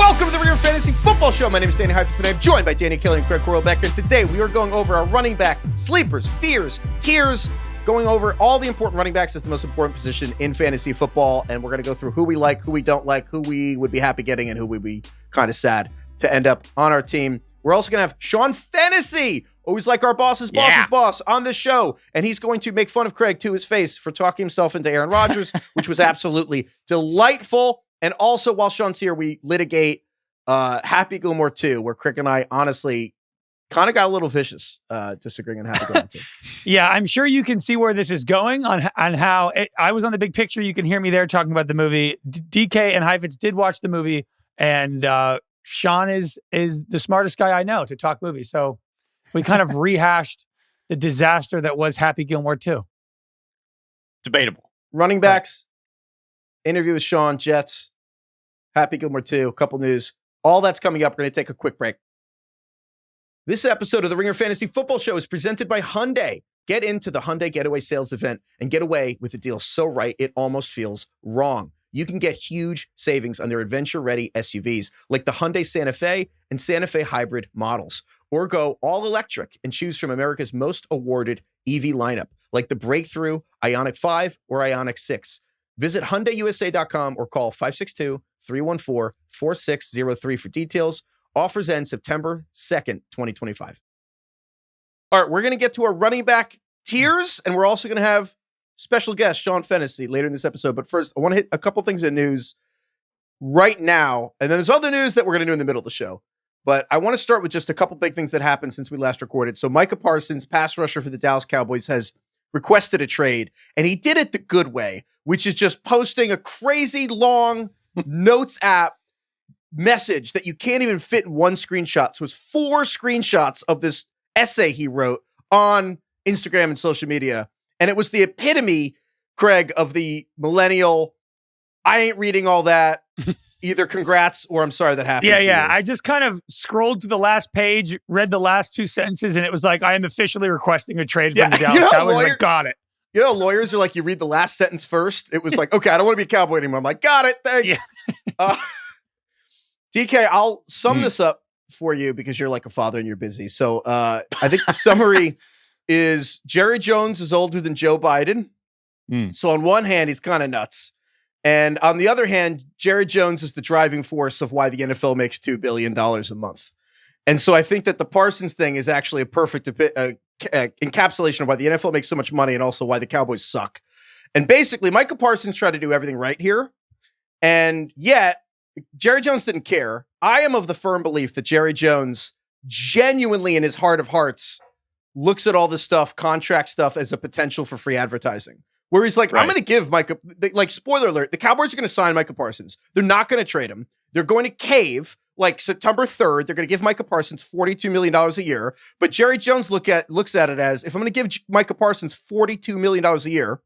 Welcome to the Ringer Fantasy Football Show. My name is Danny Heifetz, and I'm joined by Danny Kelly and Craig Corlbeck. And today we are going over our running back sleepers, fears, tiers, going over all the important running backs. It's the most important position in fantasy football. And we're going to go through who we like, who we don't like, who we would be happy getting, and who we'd be kind of sad to end up on our team. We're also going to have Sean Fennessey, always like our boss's boss on this show. And he's going to make fun of Craig to his face for talking himself into Aaron Rodgers, which was absolutely delightful. And also, while Sean's here, we litigate Happy Gilmore 2, where Craig and I honestly kind of got a little vicious disagreeing on Happy Gilmore 2. Yeah, I'm sure you can see where this is going on how I was on the big picture. You can hear me there talking about the movie. DK and Heifetz did watch the movie, and Sean is the smartest guy I know to talk movies. So we kind of rehashed the disaster that was Happy Gilmore 2. Debatable. Running backs, interview with Sean, Jets, Happy Gilmore 2, a couple news. All that's coming up. We're going to take a quick break. This episode of the Ringer Fantasy Football Show is presented by Hyundai. Get into the Hyundai Getaway Sales Event and get away with a deal so right it almost feels wrong. You can get huge savings on their adventure-ready SUVs like the Hyundai Santa Fe and Santa Fe Hybrid models. Or go all-electric and choose from America's most awarded EV lineup like the Breakthrough Ioniq 5 or Ioniq 6. Visit HyundaiUSA.com or call 562-314-4603 for details. Offers end September 2nd, 2025. All right, we're going to get to our running back tiers, and we're also going to have special guest Sean Fennessey later in this episode. But first, I want to hit a couple things in news right now, and then there's other news that we're going to do in the middle of the show. But I want to start with just a couple big things that happened since we last recorded. So Micah Parsons, pass rusher for the Dallas Cowboys, has requested a trade, and he did it the good way, which is just posting a crazy long notes app message that you can't even fit in one screenshot. So it's 4 screenshots of this essay he wrote on Instagram and social media. And it was the epitome, Craig, of the millennial, I ain't reading all that, either congrats or I'm sorry that happened. Yeah. I just kind of scrolled to the last page, read the last 2 sentences, and it was like, I am officially requesting a trade from the Dallas Cowboys. Like, got it. You know, lawyers are like, you read the last sentence first. It was like, okay, I don't want to be a Cowboy anymore. I'm like, got it. Thanks. Yeah. DK, I'll sum this up for you because you're like a father and you're busy. So I think the summary is Jerry Jones is older than Joe Biden. So on one hand, he's kind of nuts. And on the other hand, Jerry Jones is the driving force of why the NFL makes $2 billion a month. And so I think that the Parsons thing is actually a perfect encapsulation of why the NFL makes so much money and also why the Cowboys suck. And basically, Micah Parsons tried to do everything right here. And yet, Jerry Jones didn't care. I am of the firm belief that Jerry Jones genuinely in his heart of hearts looks at all this stuff, contract stuff, as a potential for free advertising. Where he's like, I'm going to give Micah, like, spoiler alert, the Cowboys are going to sign Micah Parsons. They're not going to trade him. They're going to cave, like, September 3rd. They're going to give Micah Parsons $42 million a year. But Jerry Jones looks at it as, if I'm going to give Micah Parsons $42 million a year,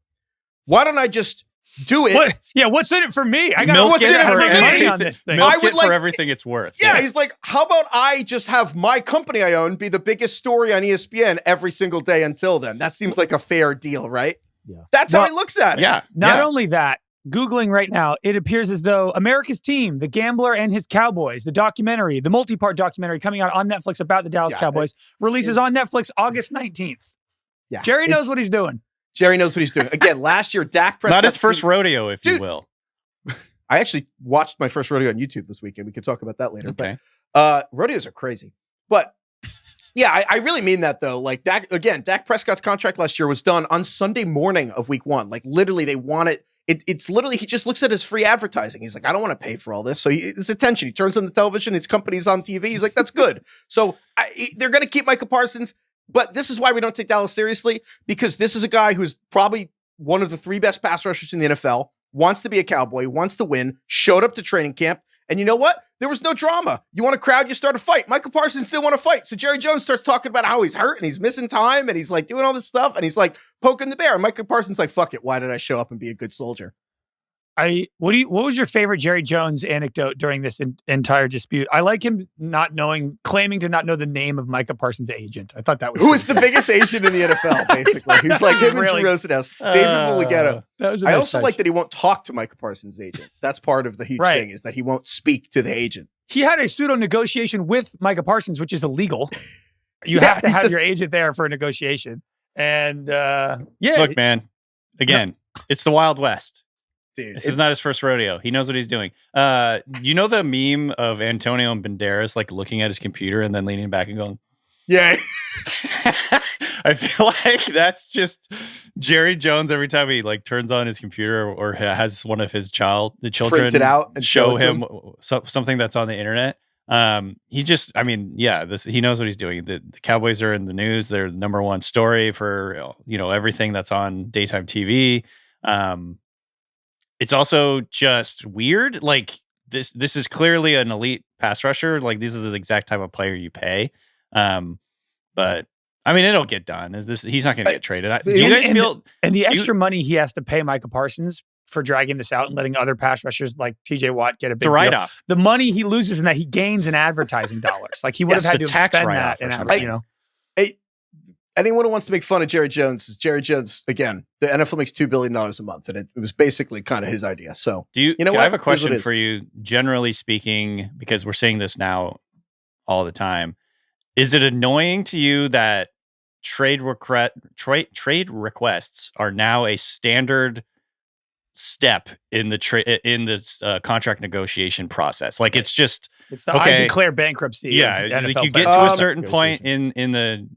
why don't I just do it? What's in it for me? I got Milk what's in it for money on this thing. Milk it for everything it's worth. Yeah, he's like, how about I just have my company I own be the biggest story on ESPN every single day until then? That seems like a fair deal, right? Yeah. That's how he looks at it. Yeah. Not only that, Googling right now, it appears as though America's Team, The Gambler and His Cowboys, the documentary, the multi-part documentary coming out on Netflix about the Dallas Cowboys, releases on Netflix August 19th. Yeah. Jerry knows what he's doing. Jerry knows what he's doing. Again, last year, Dak Prescott. Not his first rodeo, if you will. I actually watched my first rodeo on YouTube this weekend. We could talk about that later. Okay. But rodeos are crazy. But yeah, I really mean that, though. Like, Dak Prescott's contract last year was done on Sunday morning of week 1. Like, literally, they want it. It's literally, he just looks at his free advertising. He's like, I don't want to pay for all this. So his attention, he turns on the television, his company's on TV. He's like, that's good. So they're going to keep Micah Parsons. But this is why we don't take Dallas seriously, because this is a guy who's probably one of the 3 best pass rushers in the NFL, wants to be a Cowboy, wants to win, showed up to training camp. And you know what? There was no drama. You want a crowd, you start a fight. Micah Parsons still want to fight. So Jerry Jones starts talking about how he's hurt and he's missing time and he's like doing all this stuff and he's like poking the bear. And Micah Parsons like, fuck it. Why did I show up and be a good soldier? What was your favorite Jerry Jones anecdote during this entire dispute? I like him claiming to not know the name of Micah Parsons' agent. I thought that was who is the biggest agent in the NFL, basically. Who's like him and Drew Rosenhaus, David Mullighetto. I also like that he won't talk to Micah Parsons' agent. That's part of the huge thing, is that he won't speak to the agent. he had a pseudo negotiation with Micah Parsons, which is illegal. You have to have your agent there for a negotiation. And look, man, again, it's the Wild West. Dude, this is not his first rodeo. He knows what he's doing. You know the meme of Antonio Banderas like looking at his computer and then leaning back and going, yeah. I feel like that's just Jerry Jones every time he like turns on his computer or has one of his children print it out and show him something that's on the internet. He knows what he's doing. The Cowboys are in the news. They're the number one story for everything that's on daytime TV. It's also just weird. Like this is clearly an elite pass rusher. Like this is the exact type of player you pay. But I mean, it'll get done. He's not going to get traded. Do you guys feel? And the extra money he has to pay Micah Parsons for dragging this out and letting other pass rushers like TJ Watt get a big write-off. The money he loses in that he gains in advertising dollars. Like he would have had to spend that in anyone who wants to make fun of Jerry Jones is Jerry Jones again. The NFL makes $2 billion a month, and it was basically kind of his idea. So I have a question for you. Generally speaking, because we're seeing this now all the time, is it annoying to you that trade requests are now a standard step in the contract negotion process? Like it's the I declare bankruptcy. Yeah, like you get to a certain point in the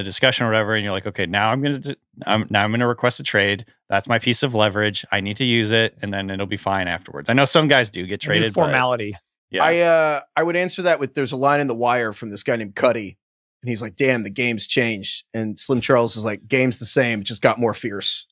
discussion or whatever, and you're like, okay, now I'm gonna request a trade. That's my piece of leverage. I need to use it, and then it'll be fine afterwards. I know some guys do get traded. Formality. Yeah. I would answer that with there's a line in The Wire from this guy named Cuddy, and he's like, damn, the game's changed. And Slim Charles is like, game's the same, it just got more fierce.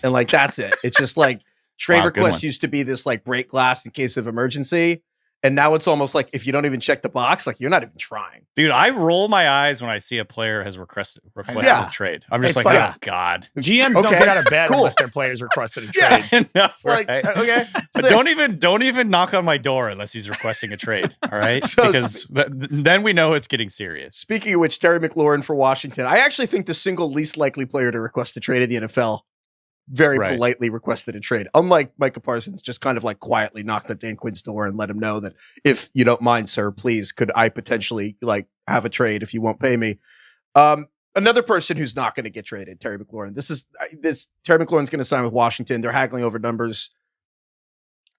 And like, that's it. It's just like trade requests used to be this like break glass in case of emergency. And now it's almost like if you don't even check the box, like you're not even trying. Dude, I roll my eyes when I see a player has requested a trade. I'm just oh God. GMs don't get out of bed unless their players requested a trade. No, right. Okay. Don't even knock on my door unless he's requesting a trade. All right. Because then we know it's getting serious. Speaking of which, Terry McLaurin for Washington. I actually think the single least likely player to request a trade in the NFL very politely requested a trade. Unlike Micah Parsons, just kind of like quietly knocked at Dan Quinn's door and let him know that if you don't mind, sir, please, could I potentially like have a trade if you won't pay me? Another person who's not going to get traded, Terry McLaurin. Terry McLaurin's going to sign with Washington. They're haggling over numbers.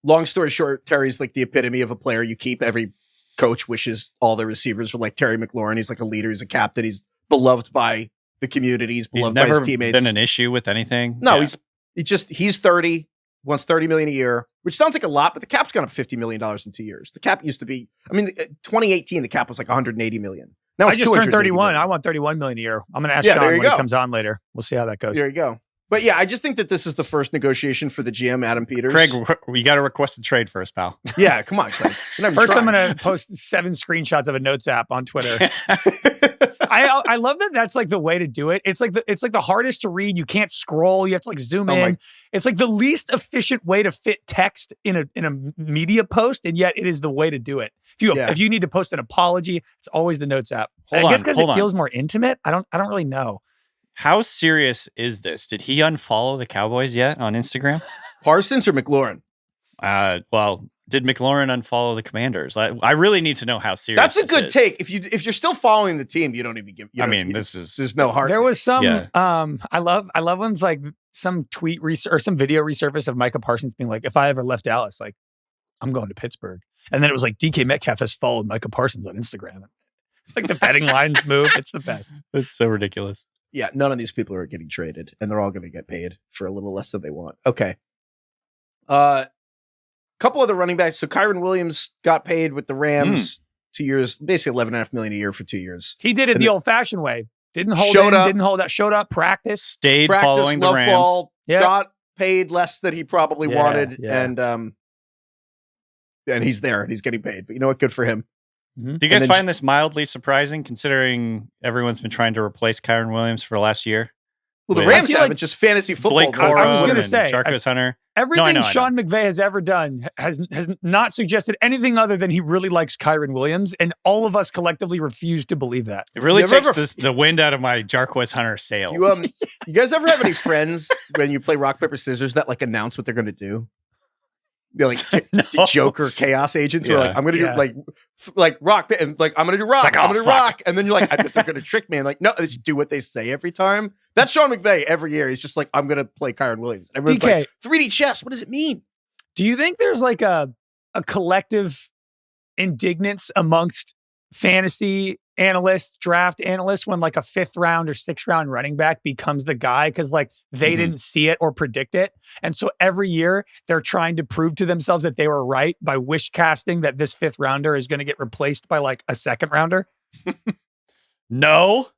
Long story short, Terry's like the epitome of a player you keep. Every coach wishes all their receivers were like Terry McLaurin. He's like a leader. He's a captain. He's beloved by the community. He's beloved by his teammates. Been an issue with anything. No, he's 30, wants $30 million a year, which sounds like a lot, but the cap's gone up $50 million in 2 years. The cap used to be, 2018, the cap was like $180 million. Now it's I just turned 31. Million. I want $31 million a year. I'm going to ask Sean when he comes on later. We'll see how that goes. There you go. But yeah, I just think that this is the first negotiation for the GM, Adam Peters. Craig, we got to request a trade first, pal. Yeah, come on, Craig. First, I'm going to post 7 screenshots of a notes app on Twitter. I love that. That's like the way to do it. It's like the hardest to read. You can't scroll. You have to like zoom in. It's like the least efficient way to fit text in a media post, and yet it is the way to do it. If you need to post an apology, it's always the notes app. I guess because it feels more intimate. I don't really know. How serious is this? Did he unfollow the Cowboys yet on Instagram? Parsons or McLaurin? Did McLaurin unfollow the Commanders? I really need to know how serious. That's a good take. If you're still following the team, you don't even give. There's no heart. There was some. Yeah. I love ones like some tweet or some video resurface of Micah Parsons being like, "If I ever left Dallas, like I'm going to Pittsburgh," and then it was like DK Metcalf has followed Micah Parsons on Instagram. Like the betting lines move. It's the best. It's so ridiculous. Yeah, none of these people are getting traded, and they're all going to get paid for a little less than they want. Okay. Couple other running backs. So Kyren Williams got paid with the Rams 2 years, basically $11.5 million a year for 2 years. He did it the old-fashioned way. Didn't hold out, showed up, practiced, following the Rams. Ball, got paid less than he probably wanted, and he's there and he's getting paid. But you know what? Good for him. Mm-hmm. Do you guys find this mildly surprising, considering everyone's been trying to replace Kyren Williams for the last year? Well, the Rams haven't, just fantasy football. Blake I was going to say, Jarquez Hunter. Everything Sean McVay has ever done has not suggested anything other than he really likes Kyren Williams, and all of us collectively refuse to believe that. It really takes the wind out of my Jarquez Hunter sails. You guys ever have any friends when you play rock, paper, scissors that like announce what they're going to do? They're like Joker chaos agents who are like, I'm gonna do like rock and like I'm gonna do rock, I'm gonna do rock, and then you're like, I bet they're gonna trick me. And like, no, they just do what they say every time. That's Sean McVay every year. He's just like, I'm gonna play Kyren Williams. And everyone's like, 3D chess. What does it mean? Do you think there's like a collective indignance amongst fantasy analysts, draft analysts, when like a 5th round or 6th round running back becomes the guy because like they didn't see it or predict it? And so every year they're trying to prove to themselves that they were right by wish casting that this 5th rounder is going to get replaced by like a 2nd rounder? No.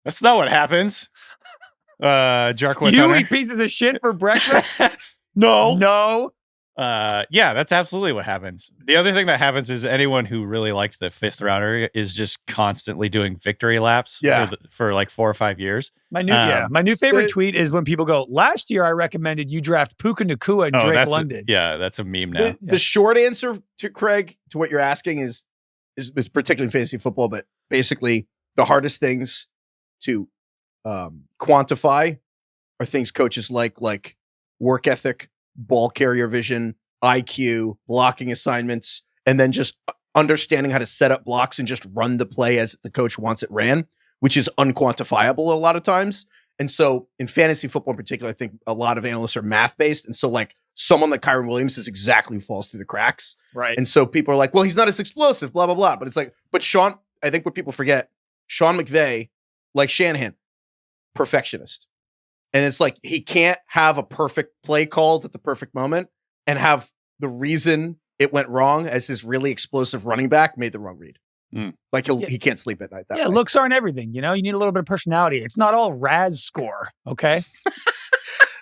That's not what happens. Jarquez you Hunter. eat pieces of shit for breakfast? No. Yeah, that's absolutely what happens. The other thing that happens is anyone who really liked the 5th rounder is just constantly doing victory laps for like 4 or 5 years. My new favorite tweet is when people go, last year I recommended you draft Puka Nacua and Drake London. That's a meme now. The short answer to Craig, to what you're asking is particularly in fantasy football, but basically the hardest things to quantify are things coaches like work ethic, ball carrier vision, IQ, blocking assignments, and then just understanding how to set up blocks and just run the play as the coach wants it ran, which is unquantifiable a lot of times. And so in fantasy football in particular, I think a lot of analysts are math-based. And so like someone like Kyren Williams is exactly who falls through the cracks. Right. And so people are like, well, he's not as explosive, blah, blah, blah. But it's like, but Sean, I think what people forget, Sean McVay, like Shanahan, perfectionist. And it's like, he can't have a perfect play called at the perfect moment and have the reason it went wrong as his really explosive running back made the wrong read. Like he can't sleep at night. That way. Looks aren't everything. You know, you need a little bit of personality. It's not all Raz score. Okay.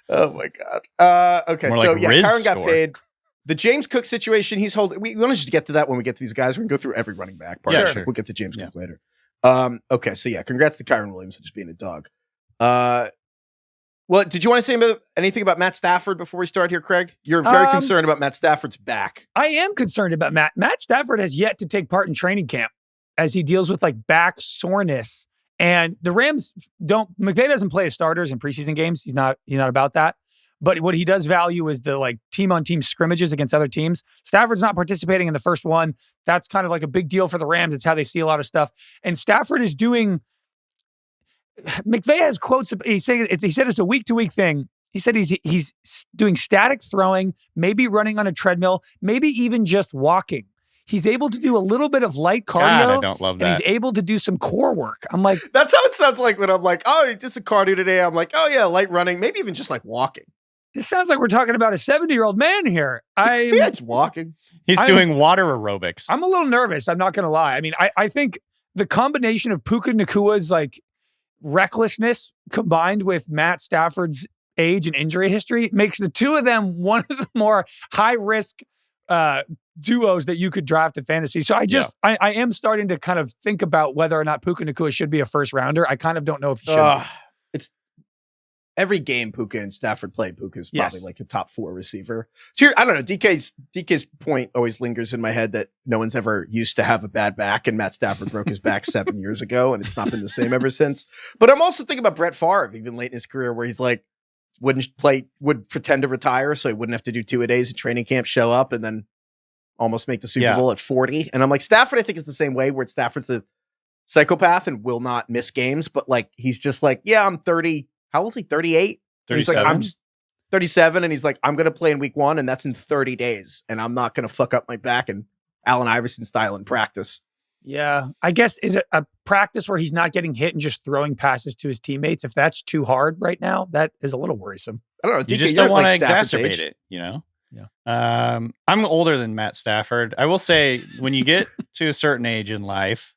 Oh my God. Okay. More So like Kyren got score. paid. The James Cook situation, he's holding. We want to just get to that when we get to these guys. We can go through every running back. Sure. We'll get to James Cook later. Okay. So congrats to Kyren Williams for just being a dog. Well, did you want to say anything about Matt Stafford before we start here, Craig? You're very concerned about Matt Stafford's back. I am concerned about Matt. Matt Stafford has yet to take part in training camp as he deals with like back soreness. And the Rams McVay doesn't play his starters in preseason games. He's not about that. But what he does value is the like team-on-team scrimmages against other teams. Stafford's not participating in the first one. That's kind of like a big deal for the Rams. It's how they see a lot of stuff. And Stafford is doing... McVay has quotes. He said it's a week-to-week thing. He said he's doing static throwing, maybe running on a treadmill, maybe even just walking. He's able to do a little bit of light cardio. God, I don't love that. And he's able to do some core work. I'm like... That's how it sounds like when I'm like, oh, he did some cardio today. I'm like, oh yeah, light running, maybe even just like walking. This sounds like we're talking about a 70-year-old man here. Yeah, it's walking. He's doing water aerobics. I'm a little nervous. I'm not going to lie. I mean, I think the combination of Puka Nacua's like recklessness combined with Matt Stafford's age and injury history makes the two of them one of the more high-risk duos that you could draft in fantasy. So I am starting to kind of think about whether or not Puka Nacua should be a first rounder. I kind of don't know if he should. It's every game Puka and Stafford play. Puka is probably like a top 4 receiver. So I don't know. DK's point always lingers in my head that no one's ever used to have a bad back, and Matt Stafford broke his back 7 years ago, and it's not been the same ever since. But I'm also thinking about Brett Favre, even late in his career, where he's like would pretend to retire so he wouldn't have to do 2-a-days in training camp, show up, and then almost make the Super Bowl at 40. And I'm like, Stafford, I think is the same way, where Stafford's a psychopath and will not miss games, but like he's just like, yeah, I'm 30. How old is he? 38? 37. He's like, I'm just 37, and he's like, I'm going to play in week 1, and that's in 30 days, and I'm not going to fuck up my back and Allen Iverson style in practice. Yeah. I guess, is it a practice where he's not getting hit and just throwing passes to his teammates? If that's too hard right now, that is a little worrisome. I don't know. You DK, just don't want to Stafford's exacerbate age. it, you know? Yeah. I'm older than Matt Stafford. I will say, when you get to a certain age in life,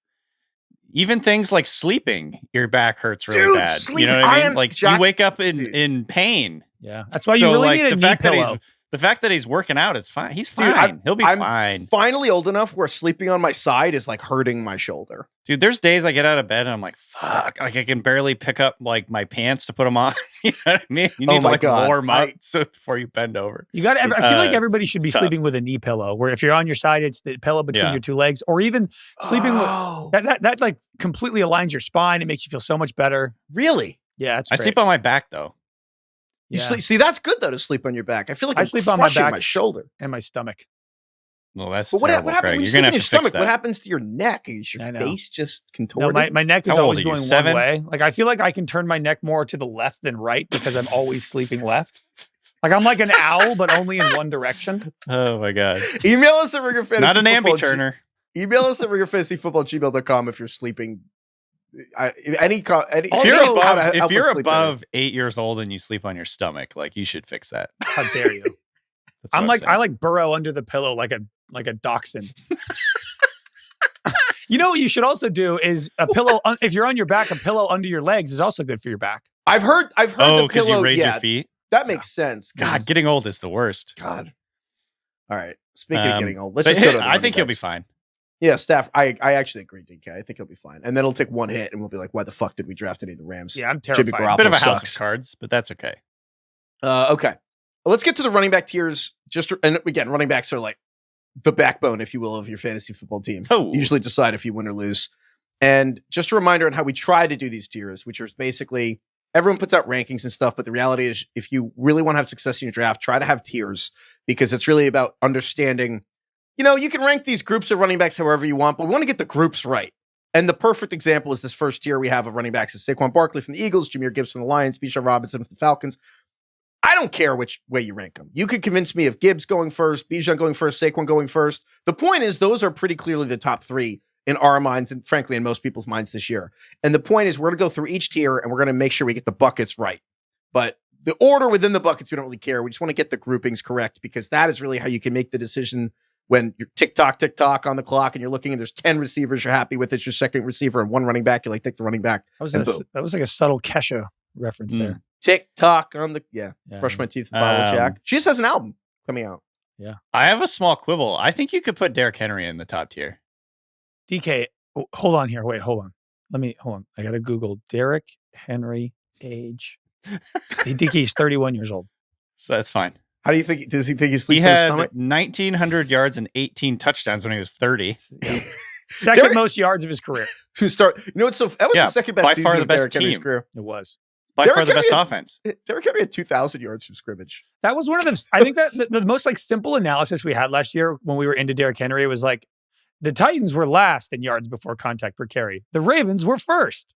even things like sleeping, your back hurts really bad. You know what I mean? Like you wake up in pain. Yeah. That's why you really need a knee pillow. The fact that he's working out, it's fine. He's fine. He'll be fine. Finally old enough where sleeping on my side is like hurting my shoulder. Dude, there's days I get out of bed and I'm like, fuck. Like I can barely pick up like my pants to put them on. You know what I mean? You need to like warm up before you bend over. You got. I feel like everybody should be sleeping with a knee pillow. Where if you're on your side, it's the pillow between your two legs, or even sleeping with that like completely aligns your spine. It makes you feel so much better. Really? Yeah, it's I great. sleep on my back though. See, that's good though to sleep on your back. I feel like I I'm sleep on my crushing back my shoulder. and my stomach. Well, that's But what terrible, happens Craig. when you You're sleep gonna on your have to fix stomach? that. What happens to your neck? Is your I know. face just No, contorted? my neck is How old always are you, going 7? one way. Like I feel like I can turn my neck more to the left than right because I'm always sleeping left. Like I'm like an owl, but only in one direction. Oh my god! Email us at Ringer Fantasy. Not an ambi-turner. Email us at ringerfantasyfootball@gmail.com if you're sleeping. If you're above 8 years old and you sleep on your stomach, like you should fix that. How dare you? I like burrow under the pillow like a dachshund. You know what you should also do is a pillow. If you're on your back, a pillow under your legs is also good for your back. I've heard Oh, the because pillow. you raise Yeah, your feet. that makes sense. God, getting old is the worst. God. All right. Speaking of getting old, let's But just go to the I running think you'll be backs. fine. Yeah, Staff. I actually agree, DK. I think he'll be fine, and then it'll take one hit, and we'll be like, "Why the fuck did we draft any of the Rams?" Yeah, I'm Jimmy terrified. Garoppolo Bit of a house sucks. of cards, but that's okay. Okay. Let's get to the running back tiers. And again, running backs are like the backbone, if you will, of your fantasy football team. Oh. You usually decide if you win or lose. And just a reminder on how we try to do these tiers, which is basically everyone puts out rankings and stuff. But the reality is, if you really want to have success in your draft, try to have tiers because it's really about understanding. You can rank these groups of running backs however you want, but we want to get the groups right. And the perfect example is this first tier we have of running backs is Saquon Barkley from the Eagles, Jahmyr Gibbs from the Lions, Bijan Robinson from the Falcons. I don't care which way you rank them. You could convince me of Gibbs going first, Bijan going first, Saquon going first. The point is those are pretty clearly the top 3 in our minds and frankly in most people's minds this year. And the point is we're going to go through each tier and we're going to make sure we get the buckets right. But the order within the buckets, we don't really care. We just want to get the groupings correct because that is really how you can make the decision when you're tick tock on the clock and you're looking and there's 10 receivers you're happy with. It's your second receiver and 1 running back. You're like, take the running back. That was like a subtle Kesha reference there. Tick tock on the, brush my teeth with bottle of Jack. She just has an album coming out. Yeah. I have a small quibble. I think you could put Derrick Henry in the top tier. DK, hold on here. Wait, hold on. I got to Google Derrick Henry age. DK's 31 years old. So that's fine. How do you think? Does he think he He sleeps on his had stomach? 1,900 yards and 18 touchdowns when he was 30. Yeah. Second Derrick- most yards of his career. That was the second best by season far the of best Derrick Henry's team. career. It was. By Derrick far the best Henry offense. Derrick Henry had 2,000 yards from scrimmage. That was one of the, I think that the most like simple analysis we had last year when we were into Derrick Henry was like, the Titans were last in yards before contact per carry. The Ravens were first.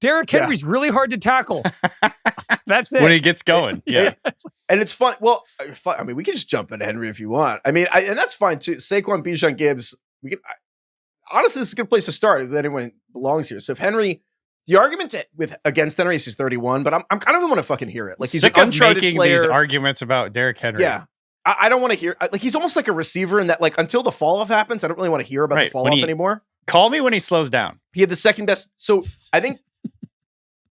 Derrick Henry's really hard to tackle. That's it. When he gets going. Yeah. And it's fun. Well, I mean, we can just jump into Henry if you want. I mean, and that's fine too. Saquon, Bijan, Gibbs. Honestly, this is a good place to start if anyone belongs here. So if Henry, the argument against Henry is he's 31, but I'm kind of want to fucking hear it. Like he's sick an of uncharted making player. these arguments about Derrick Henry. Yeah. I don't want to hear, like he's almost like a receiver in that like until the fall off happens, I don't really want to hear about the fall off anymore. Call me when he slows down. He had the second best. So I think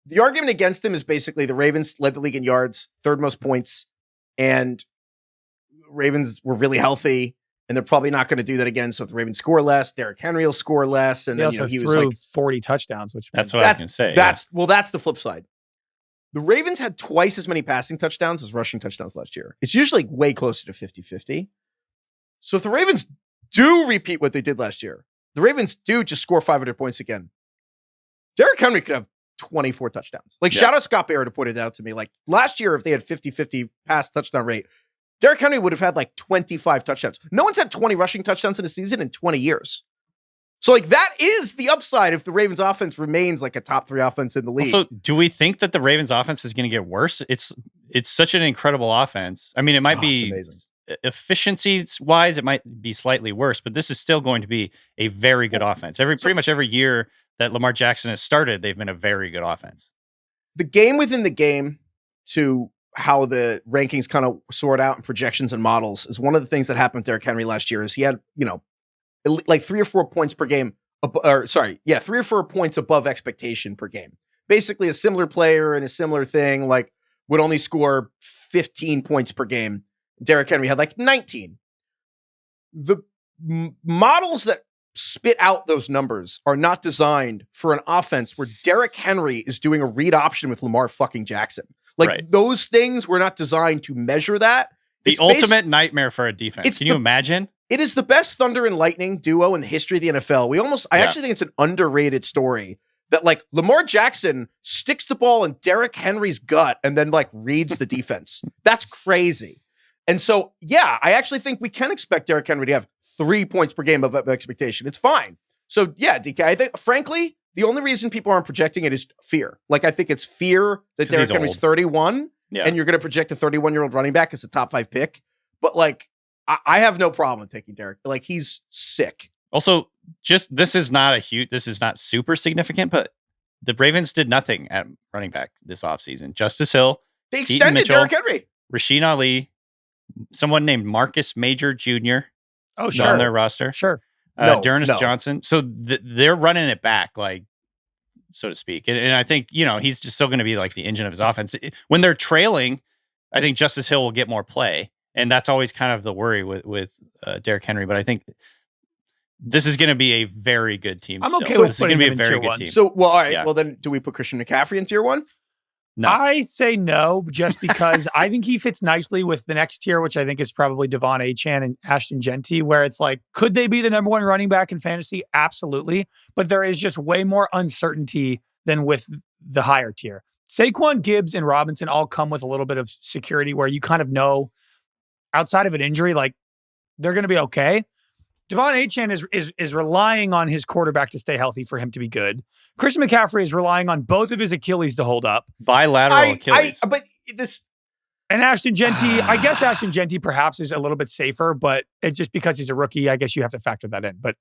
the argument against him is basically the Ravens led the league in yards, third most points, and Ravens were really healthy, and they're probably not going to do that again. So if the Ravens score less, Derrick Henry will score less, and then he was like 40 touchdowns, which that's what I was going to say. That's the flip side. The Ravens had twice as many passing touchdowns as rushing touchdowns last year. It's usually way closer to 50-50. So if the Ravens do repeat what they did last year, the Ravens do just score 500 points again, Derrick Henry could have 24 touchdowns. Like shout out Scott Barrett who pointed out to me, like last year, if they had 50-50 pass touchdown rate, Derrick Henry would have had like 25 touchdowns. No one's had 20 rushing touchdowns in a season in 20 years. So like that is the upside if the Ravens offense remains like a top 3 offense in the league. Also, do we think that the Ravens offense is going to get worse? It's such an incredible offense. I mean, it might be efficiency wise, it might be slightly worse, but this is still going to be a very good offense. Pretty much every year that Lamar Jackson has started, they've been a very good offense. The game within the game to how the rankings kind of sort out and projections and models is one of the things that happened with Derrick Henry last year is he had, like 3 or 4 points per game, 3 or 4 points above expectation per game. Basically a similar player and a similar thing, like would only score 15 points per game. Derrick Henry had like 19. The models that spit out those numbers are not designed for an offense where Derrick Henry is doing a read option with Lamar fucking Jackson. Like those things were not designed to measure that. The ultimate nightmare for a defense. Can you imagine? It is the best Thunder and Lightning duo in the history of the NFL. I actually think it's an underrated story that like Lamar Jackson sticks the ball in Derrick Henry's gut and then like reads the defense. That's crazy. And so, yeah, I actually think we can expect Derrick Henry to have 3 points per game of expectation. It's fine. So, yeah, DK, I think, frankly, the only reason people aren't projecting it is fear. Like, I think it's fear that Derrick Henry's 31, and you're going to project a 31-year-old running back as a top 5 pick. But, like, I have no problem taking Derrick. Like, he's sick. Also, this is not super significant, but the Ravens did nothing at running back this offseason. Justice Hill, they extended Derrick Henry, Rasheen Ali, someone named Marcus Major Jr. Oh, sure. On their roster. Sure. Dernis Johnson. So they're running it back, like, so to speak. And I think, he's just still going to be like the engine of his offense. When they're trailing, I think Justice Hill will get more play. And that's always kind of the worry with Derrick Henry. But I think this is going to be a very good team. I'm okay still. with This is going to be a very good team. So, well, all right. Yeah. Well, then do we put Christian McCaffrey in tier 1? No. I say no, just because I think he fits nicely with the next tier, which I think is probably Devon Achane and Ashton Jeanty, where it's like, could they be the number 1 running back in fantasy? Absolutely. But there is just way more uncertainty than with the higher tier. Saquon, Gibbs, and Robinson all come with a little bit of security where you kind of know outside of an injury, like they're going to be okay. Devon Achane is relying on his quarterback to stay healthy for him to be good. Christian McCaffrey is relying on both of his Achilles to hold up. Bilateral Achilles. And Ashton Jeanty, I guess Ashton Jeanty perhaps is a little bit safer, but it's just because he's a rookie, I guess you have to factor that in. But,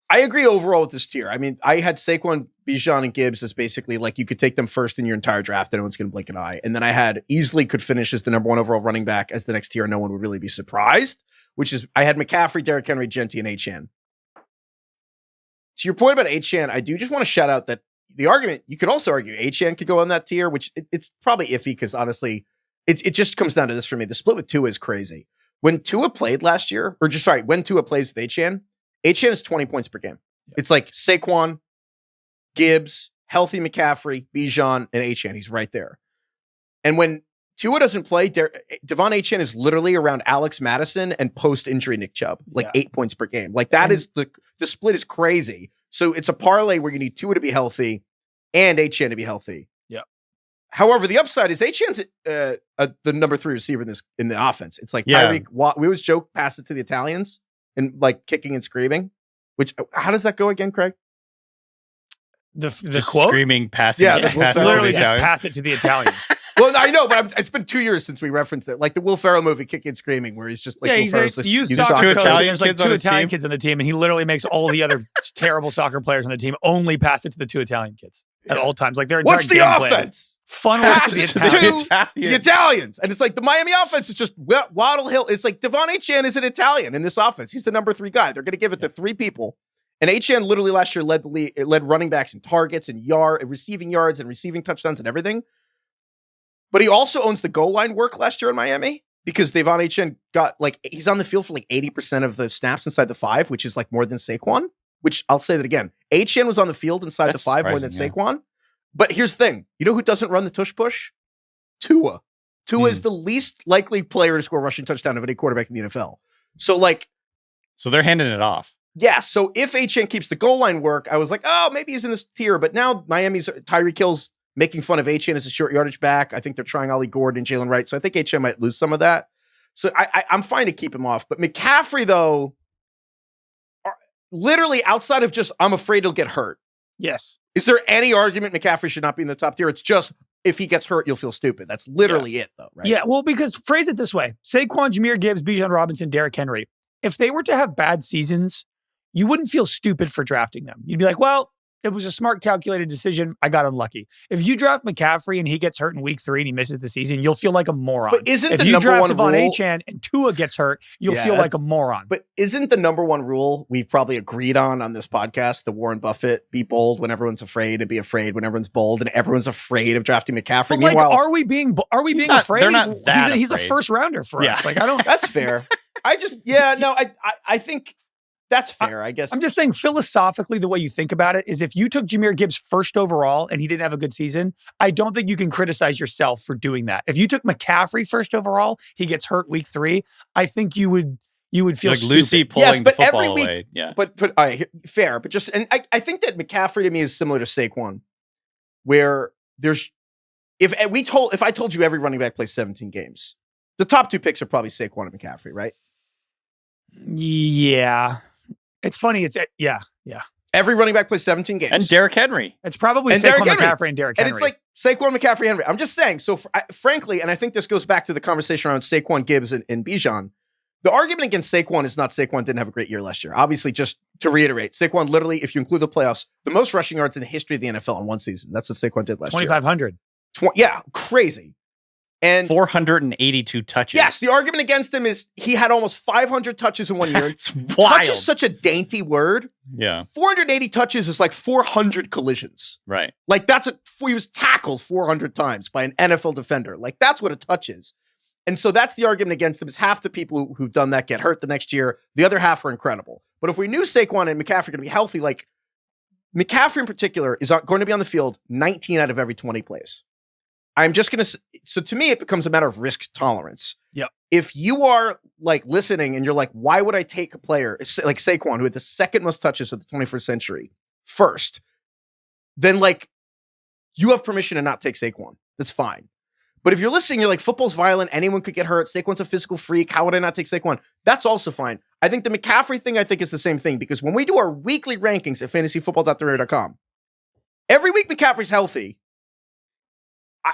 I agree overall with this tier. I mean, I had Saquon, Bijan, and Gibbs as basically like you could take them first in your entire draft and no one's going to blink an eye. And then I had easily could finish as the number 1 overall running back as the next tier. No one would really be surprised, which is I had McCaffrey, Derrick Henry, Jeanty, and Achane. To your point about Achane, I do just want to shout out that the argument, you could also argue Achane could go on that tier, which it's probably iffy because honestly, it just comes down to this for me. The split with Tua is crazy. When Tua played last year, when Tua plays with Achane is 20 points per game. Yeah. It's like Saquon, Gibbs, healthy McCaffrey, Bijan, and Achane. He's right there. And when Tua doesn't play, Devon Achane is literally around Alex Madison and post-injury Nick Chubb, 8 points per game. Like that is the split is crazy. So it's a parlay where you need Tua to be healthy and Achane to be healthy. Yeah. However, the upside is Achane's the number 3 receiver in the offense. It's like Tyreek. We always joke, pass it to the Italians. And like kicking and screaming, which how does that go again, Craig? The quote? Screaming, passing. Yeah, literally just pass it to the Italians. Well, I know, but it's been 2 years since we referenced it. Like the Will Ferrell movie, Kicking and Screaming, where he's just like, he's a youth soccer coach. There's like 2 Italian kids on the team, and he literally makes all the other terrible soccer players on the team only pass it to the 2 Italian kids at all times. Like their entire what's the offense? Funnel to the Italians. And it's like the Miami offense is just Waddle Hill. It's like Devon Achane is an Italian in this offense. He's the number 3 guy. They're going to give it to 3 people. And Achane literally last year led running backs in targets and receiving yards and receiving touchdowns and everything. But he also owns the goal line work last year in Miami because Devon Achane he's on the field for like 80% of the snaps inside the 5, which is like more than Saquon, which I'll say that again. Achane was on the field inside the 5 more than Saquon. But here's the thing. You know who doesn't run the tush push? Tua. Tua is the least likely player to score a rushing touchdown of any quarterback in the NFL. So they're handing it off. Yeah. So if Achane keeps the goal line work, I was like, oh, maybe he's in this tier. But now Miami's Tyreek Hill's making fun of Achane as a short yardage back. I think they're trying Ollie Gordon and Jalen Wright. So I think Achane might lose some of that. So I'm fine to keep him off. But McCaffrey, though, literally outside of just, I'm afraid he'll get hurt. Yes. Is there any argument McCaffrey should not be in the top tier? It's just if he gets hurt, you'll feel stupid. That's literally it, though, right? Yeah, well, because phrase it this way. Saquon, Jahmyr Gibbs, Bijan Robinson, Derrick Henry. If they were to have bad seasons, you wouldn't feel stupid for drafting them. You'd be like, well, it was a smart, calculated decision. I got unlucky. If you draft McCaffrey and he gets hurt in week 3 and he misses the season, you'll feel like a moron. But isn't if the you number draft one Devon rule Achane and Tua gets hurt, you'll feel like a moron. But isn't the number 1 rule we've probably agreed on this podcast, the Warren Buffett, be bold when everyone's afraid and be afraid when everyone's bold, and everyone's afraid of drafting McCaffrey? But meanwhile, are we being afraid? They're not that he's a first rounder for us. Like I don't. That's fair. I think. That's fair, I guess. I'm just saying philosophically, the way you think about it is if you took Jahmyr Gibbs first overall and he didn't have a good season, I don't think you can criticize yourself for doing that. If you took McCaffrey first overall, he gets hurt week 3, I think you would you would feel like Lucy stupid. pulling Yes, the but football every week- away. Yeah. But all right, fair. But I think that McCaffrey to me is similar to Saquon, where if I told you every running back plays 17 games, the top 2 picks are probably Saquon and McCaffrey, right? Yeah. It's funny. Yeah. Every running back plays 17 games. And Derrick Henry. It's probably And Saquon Derrick Henry. McCaffrey and Derrick Henry. And it's like Saquon, McCaffrey, Henry. I'm just saying. So frankly, and I think this goes back to the conversation around Saquon, Gibbs, and Bijan. The argument against Saquon is not Saquon didn't have a great year last year. Obviously, just to reiterate, Saquon literally, if you include the playoffs, the most rushing yards in the history of the NFL in one season. That's what Saquon did last year. 2,500. Yeah, crazy. And 482 touches. yes, the argument against him is he had almost 500 touches in one year. It's Touch wild. is such a dainty word. Yeah. 480 touches is like 400 collisions. Right. Like he was tackled 400 times by an NFL defender. Like that's what a touch is. And so that's the argument against them is half the people who've done that get hurt the next year. The other half are incredible. But if we knew Saquon and McCaffrey are going to be healthy, like McCaffrey in particular is going to be on the field 19 out of every 20 plays. I'm just going to, so to me, it becomes a matter of risk tolerance. Yep. If you are like listening and you're like, why would I take a player like Saquon, who had the second most touches of the 21st century first, then like you have permission to not take Saquon. That's fine. But if you're listening, you're like, football's violent. Anyone could get hurt. Saquon's a physical freak. How would I not take Saquon? That's also fine. I think the McCaffrey thing, I think is the same thing because when we do our weekly rankings at fantasyfootball.theRadio.com, every week McCaffrey's healthy.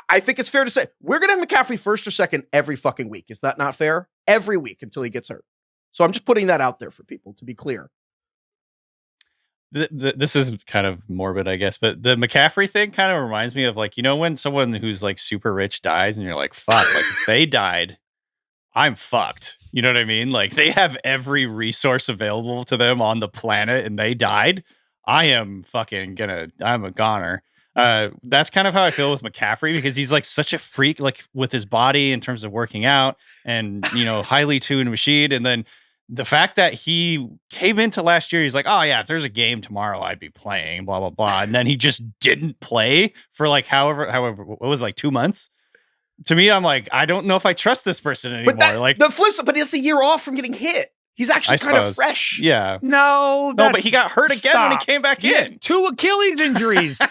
I think it's fair to say we're going to have McCaffrey first or second every fucking week. Is that not fair? Every week until he gets hurt. So I'm just putting that out there for people to be clear. This is kind of morbid, I guess, but the McCaffrey thing kind of reminds me of like, you know, when someone who's like super rich dies and you're like, fuck, like if they died, I'm fucked. You know what I mean? Like they have every resource available to them on the planet and they died. I'm a goner. That's kind of how I feel with McCaffrey because he's like such a freak, like with his body in terms of working out and, you know, highly tuned machine. And then the fact that he came into last year, he's like, oh yeah, if there's a game tomorrow, I'd be playing, blah, blah, blah. And then he just didn't play for like, however, what was like 2 months. To me, I'm like, I don't know if I trust this person anymore. But the flip side, but it's a year off from getting hit. He's actually kind of fresh. Yeah. No, but he got hurt again when he came back in. 2 Achilles injuries.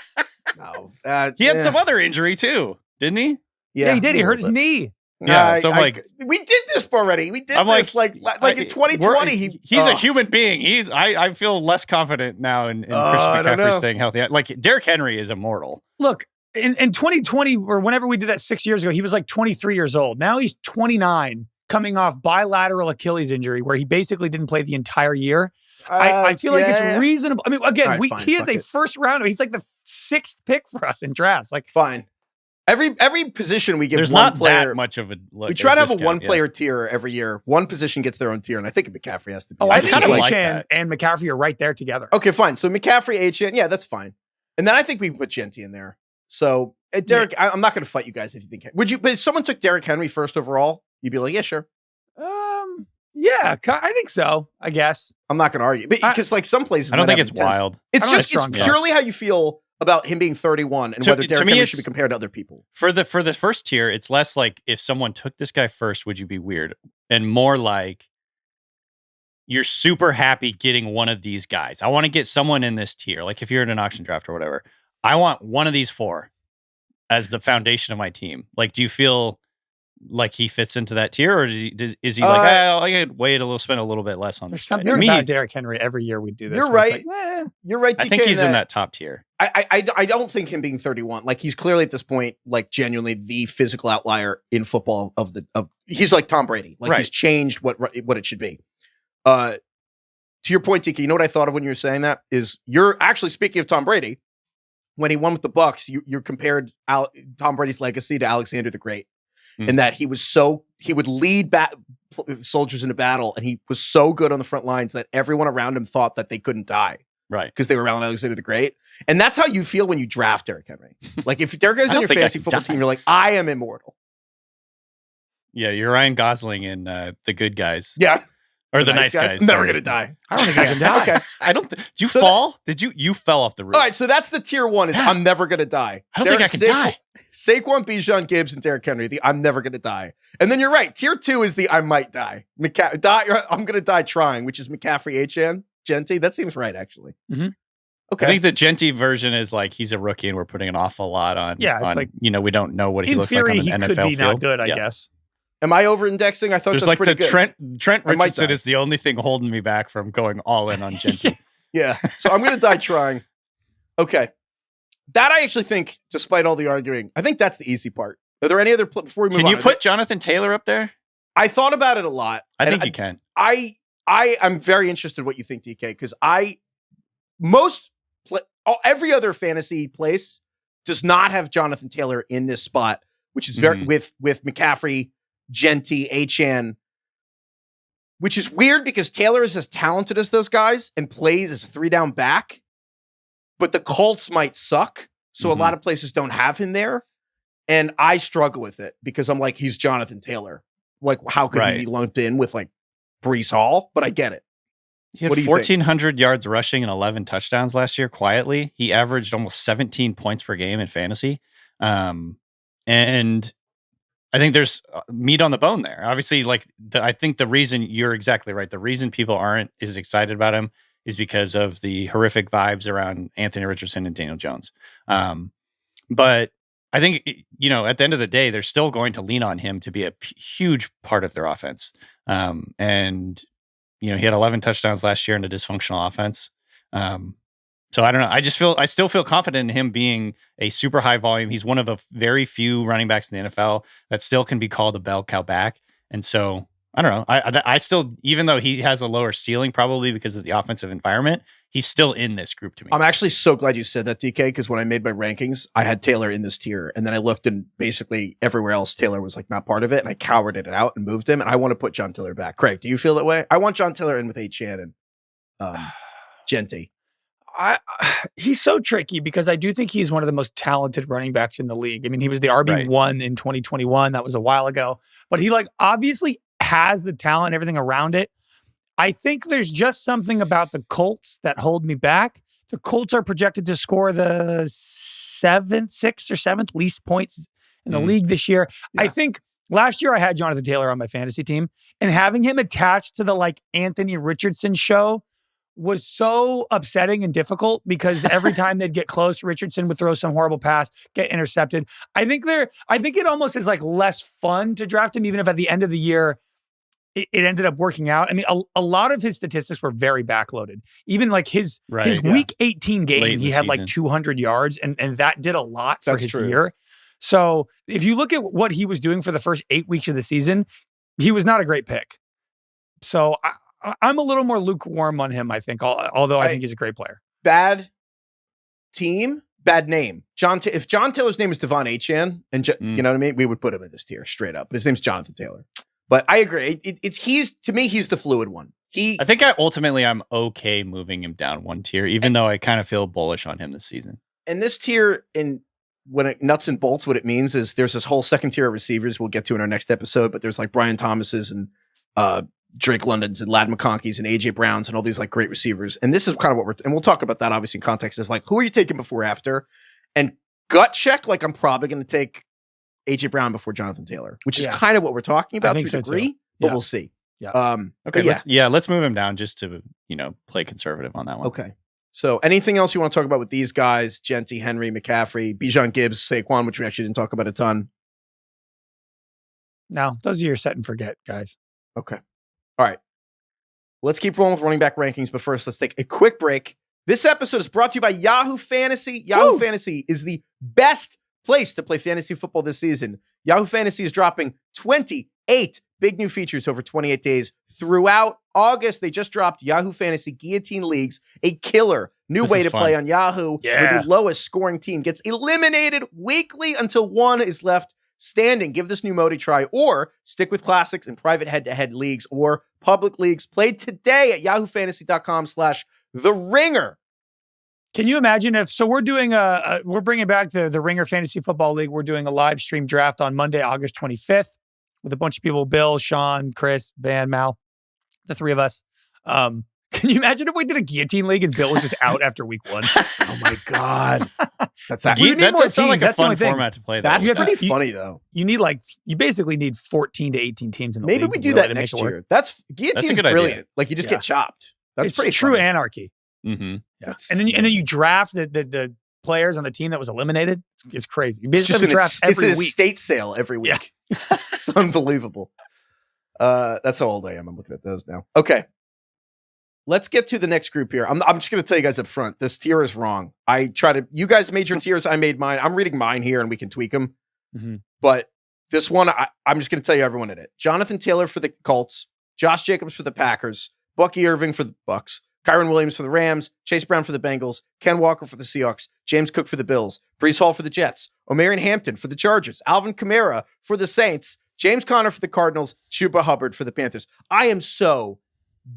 No, he had some other injury too, didn't he? Yeah, he did. He hurt his knee. Yeah, so I'm like, we did this already. We did this like in 2020. He's a human being. I feel less confident now in Christian McCaffrey staying healthy. Like Derrick Henry is immortal. Look, in 2020 or whenever we did that 6 years ago, he was like 23 years old. Now he's 29, coming off bilateral Achilles injury, where he basically didn't play the entire year. I feel like it's reasonable. I mean, again, he is a first rounder. He's like the 6th pick for us in drafts. Like, fine. Every position we give there's one not player, that much of a. We try to have a one-player tier every year. One position gets their own tier, and I think McCaffrey has to be. I think like Achane and McCaffrey are right there together. Okay, fine. So McCaffrey, Achane, yeah, that's fine. And then I think we can put Jeanty in there. So Derrick, I'm not going to fight you guys if you think. Would you? But if someone took Derrick Henry first overall, you'd be like, yeah, sure. Yeah, I think so. I guess I'm not going to argue, but because like some places, I don't think it's wild. It's purely how you feel about him being 31 and whether Derrick Henry should be compared to other people. For the first tier, it's less like if someone took this guy first, would you be weird? And more like you're super happy getting one of these guys. I want to get someone in this tier. Like if you're in an auction draft or whatever, I want one of these 4 as the foundation of my team. Like, do you feel like he fits into that tier, or is he like, I could wait spend a little bit less on there's this? Something about Derrick Henry every year we do this. You're right. Like, You're right. DK, I think he's in that top tier. I don't think him being 31, like he's clearly at this point, like genuinely the physical outlier in football he's like Tom Brady. Like he's changed what it should be. To your point, DK, you know what I thought of when you were saying that is you're actually speaking of Tom Brady. When he won with the Bucks, you compared Tom Brady's legacy to Alexander the Great. In that he would lead soldiers into battle, and he was so good on the front lines that everyone around him thought that they couldn't die, right? Because they were around Alexander the Great, and that's how you feel when you draft Derrick Henry. Like if Derrick Henry's on your fantasy football team, you're like, I am immortal. Yeah, you're Ryan Gosling in The Good Guys. Yeah, Or the nice guys. Never gonna die. I don't think I can die. Okay. I don't. Did you fall? Did you fell off the roof? All right, so that's the tier 1 is I'm never gonna die. I don't think I can die. Saquon, Bijan, Gibbs, and Derrick Henry, the I'm never gonna die. And then you're right. Tier 2 is the I might die. I'm gonna die trying, which is McCaffrey, Achane, Jeanty. That seems right, actually. Mm-hmm. Okay. I think the Jeanty version is like he's a rookie and we're putting an awful lot on. Yeah, it's like, we don't know what he looks like on an NFL field. In theory, he could be not good, I guess. Am I over-indexing? I thought there's that's pretty good. Trent Richardson is the only thing holding me back from going all in on Jeanty. Yeah. So I'm going to die trying. Okay. That I actually think, despite all the arguing, I think that's the easy part. Are there any other, before we move on? Can you put Jonathan Taylor up there? I thought about it a lot. I think you can. I'm very interested in what you think, DK, because every other fantasy place does not have Jonathan Taylor in this spot, which is very with McCaffrey, Jeanty, Achane, which is weird because Taylor is as talented as those guys and plays as a 3-down back, but the Colts might suck. So a lot of places don't have him there. And I struggle with it because I'm like, he's Jonathan Taylor. Like, how could he be lumped in with like Breece Hall? But I get it. He had 1,400 yards rushing and 11 touchdowns last year quietly. He averaged almost 17 points per game in fantasy. And I think there's meat on the bone there. Obviously, I think the reason you're exactly right. The reason people aren't as excited about him is because of the horrific vibes around Anthony Richardson and Daniel Jones. But I think, at the end of the day, they're still going to lean on him to be a huge part of their offense. And he had 11 touchdowns last year in a dysfunctional offense. So I don't know. I still feel confident in him being a super high volume. He's one of a very few running backs in the NFL that still can be called a bell cow back. And so I don't know. I still, even though he has a lower ceiling, probably because of the offensive environment, he's still in this group to me. I'm actually so glad you said that, DK, because when I made my rankings, I had Taylor in this tier. And then I looked and basically everywhere else, Taylor was like not part of it. And I cowered it out and moved him. And I want to put John Taylor back. Craig, do you feel that way? I want John Taylor in with Achane and Jeanty. He's so tricky because I do think he's one of the most talented running backs in the league. I mean, he was the RB1 in 2021. That was a while ago. But he obviously has the talent and everything around it. I think there's just something about the Colts that hold me back. The Colts are projected to score the 6th or 7th least points in the league this year. Yeah. I think last year I had Jonathan Taylor on my fantasy team, and having him attached to the Anthony Richardson show was so upsetting and difficult because every time they'd get close, Richardson would throw some horrible pass, get intercepted. I think it almost is less fun to draft him, even if at the end of the year it ended up working out. I mean, a lot of his statistics were very backloaded. Even his week 18 game, he had 200 yards, and that did a lot for his year. So if you look at what he was doing for the first 8 weeks of the season, he was not a great pick. So I'm a little more lukewarm on him, I think, although I think he's a great player. Bad team, bad name. If John Taylor's name is Devon Achane, and you know what I mean, we would put him in this tier straight up. But his name's Jonathan Taylor. But I agree. To me, he's the fluid one. I think I'm okay moving him down one tier, even though I kind of feel bullish on him this season. And this tier, when it nuts and bolts, what it means is there's this whole second tier of receivers we'll get to in our next episode. But there's Brian Thomas's and Drake London's and Lad McConkey's and AJ Brown's and all these great receivers. And this is kind of what and we'll talk about that obviously in context of who are you taking before or after? And gut check, I'm probably going to take AJ Brown before Jonathan Taylor, which is kind of what we're talking about to a degree, but we'll see. Yeah. Okay. Let's move him down just to, play conservative on that one. Okay. So anything else you want to talk about with these guys? Jeanty, Henry, McCaffrey, Bijan, Gibbs, Saquon, which we actually didn't talk about a ton. No, those are your set and forget guys. Okay. All right. Let's keep rolling with running back rankings, but first, let's take a quick break. This episode is brought to you by Yahoo Fantasy. Yahoo Fantasy is the best place to play fantasy football this season. Yahoo Fantasy is dropping 28 big new features over 28 days throughout August. They just dropped Yahoo Fantasy Guillotine Leagues, a killer new way to play on Yahoo, where the lowest scoring team gets eliminated weekly until one is left standing. Give this new mode a try, or stick with classics and private head-to-head leagues or public leagues. Play today at yahoofantasy.com/theringer. Can you imagine we're doing we're bringing back the Ringer Fantasy Football League. We're doing a live stream draft on Monday, August 25th with a bunch of people, Bill, Sean, Chris, Van, Mal. the three of us. Can you imagine if we did a guillotine league and Bill was just out after week 1? Oh my God. That's That actually, does sound like a That's the fun only thing. format to play. that's You have pretty to- funny though. You basically need 14 to 18 teams in the Maybe league. we do really that to make next it work. year. That's a guillotine's good idea. brilliant. Like you just Yeah. get chopped. That's It's pretty true funny. anarchy. Mm-hmm. That's And then you draft the players on the team that was eliminated. It's crazy. You It's basically have a draft it's every an week. estate sale every week. It's unbelievable. That's how old I am. I'm looking at those now. Okay. Let's get to the next group here. I'm just going to tell you guys up front. This tier is wrong. You guys made your tiers. I made mine. I'm reading mine here and we can tweak them. Mm-hmm. But this one, I'm just going to tell you everyone in it. Jonathan Taylor for the Colts. Josh Jacobs for the Packers. Bucky Irving for the Bucks. Kyren Williams for the Rams. Chase Brown for the Bengals. Ken Walker for the Seahawks. James Cook for the Bills. Breece Hall for the Jets. Omarion Hampton for the Chargers. Alvin Kamara for the Saints. James Conner for the Cardinals. Chuba Hubbard for the Panthers. I am so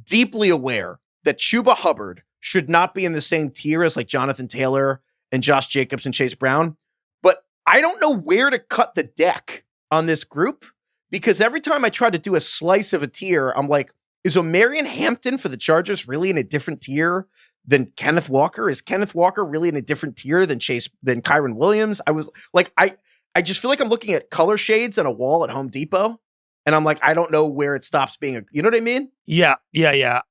deeply aware that Chuba Hubbard should not be in the same tier as like Jonathan Taylor and Josh Jacobs and Chase Brown. But I don't know where to cut the deck on this group because every time I try to do a slice of a tier, I'm like, is Omarion Hampton for the Chargers really in a different tier than Kenneth Walker? Is Kenneth Walker really in a different tier than Kyren Williams? I was like, I just feel like I'm looking at color shades on a wall at Home Depot. And I'm like, I don't know where it stops being you know what I mean? Yeah.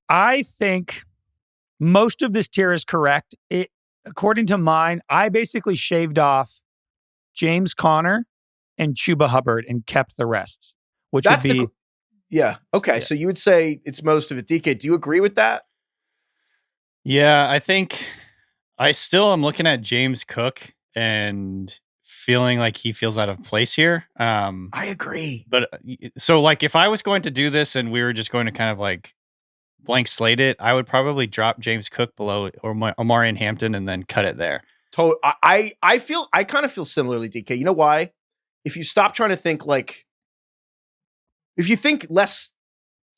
I think most of this tier is correct. According to mine, I basically shaved off James Conner and Chuba Hubbard and kept the rest, which would be... Yeah. Okay. Yeah. So you would say it's most of it. DK, do you agree with that? Yeah, I think I still am looking at James Cook and feeling like he feels out of place here. I agree. But so like if I was going to do this and we were just going to kind of like blank slate it, I would probably drop James Cook below or Omarion Hampton and then cut it there. I kind of feel similarly, DK. You know why? If you stop trying to think like, if you think less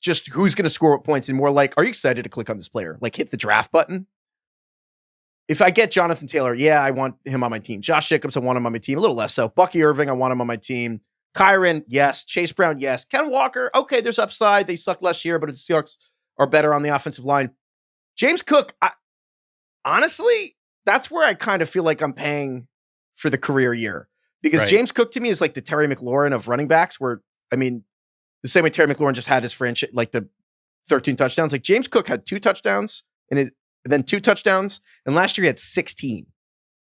just who's going to score what points and more like, are you excited to click on this player? Like hit the draft button. If I get Jonathan Taylor, yeah, I want him on my team. Josh Jacobs, I want him on my team. A little less so. Bucky Irving, I want him on my team. Kyren, yes. Chase Brown, yes. Ken Walker, okay, there's upside. They sucked last year, but the Seahawks are better on the offensive line. James Cook, honestly, that's where I kind of feel like I'm paying for the career year. Because Right. James Cook to me is like the Terry McLaurin of running backs, where, I mean, the same way Terry McLaurin just had his franchise, like the 13 touchdowns. Like James Cook had 2 touchdowns and then 2 touchdowns. And last year he had 16.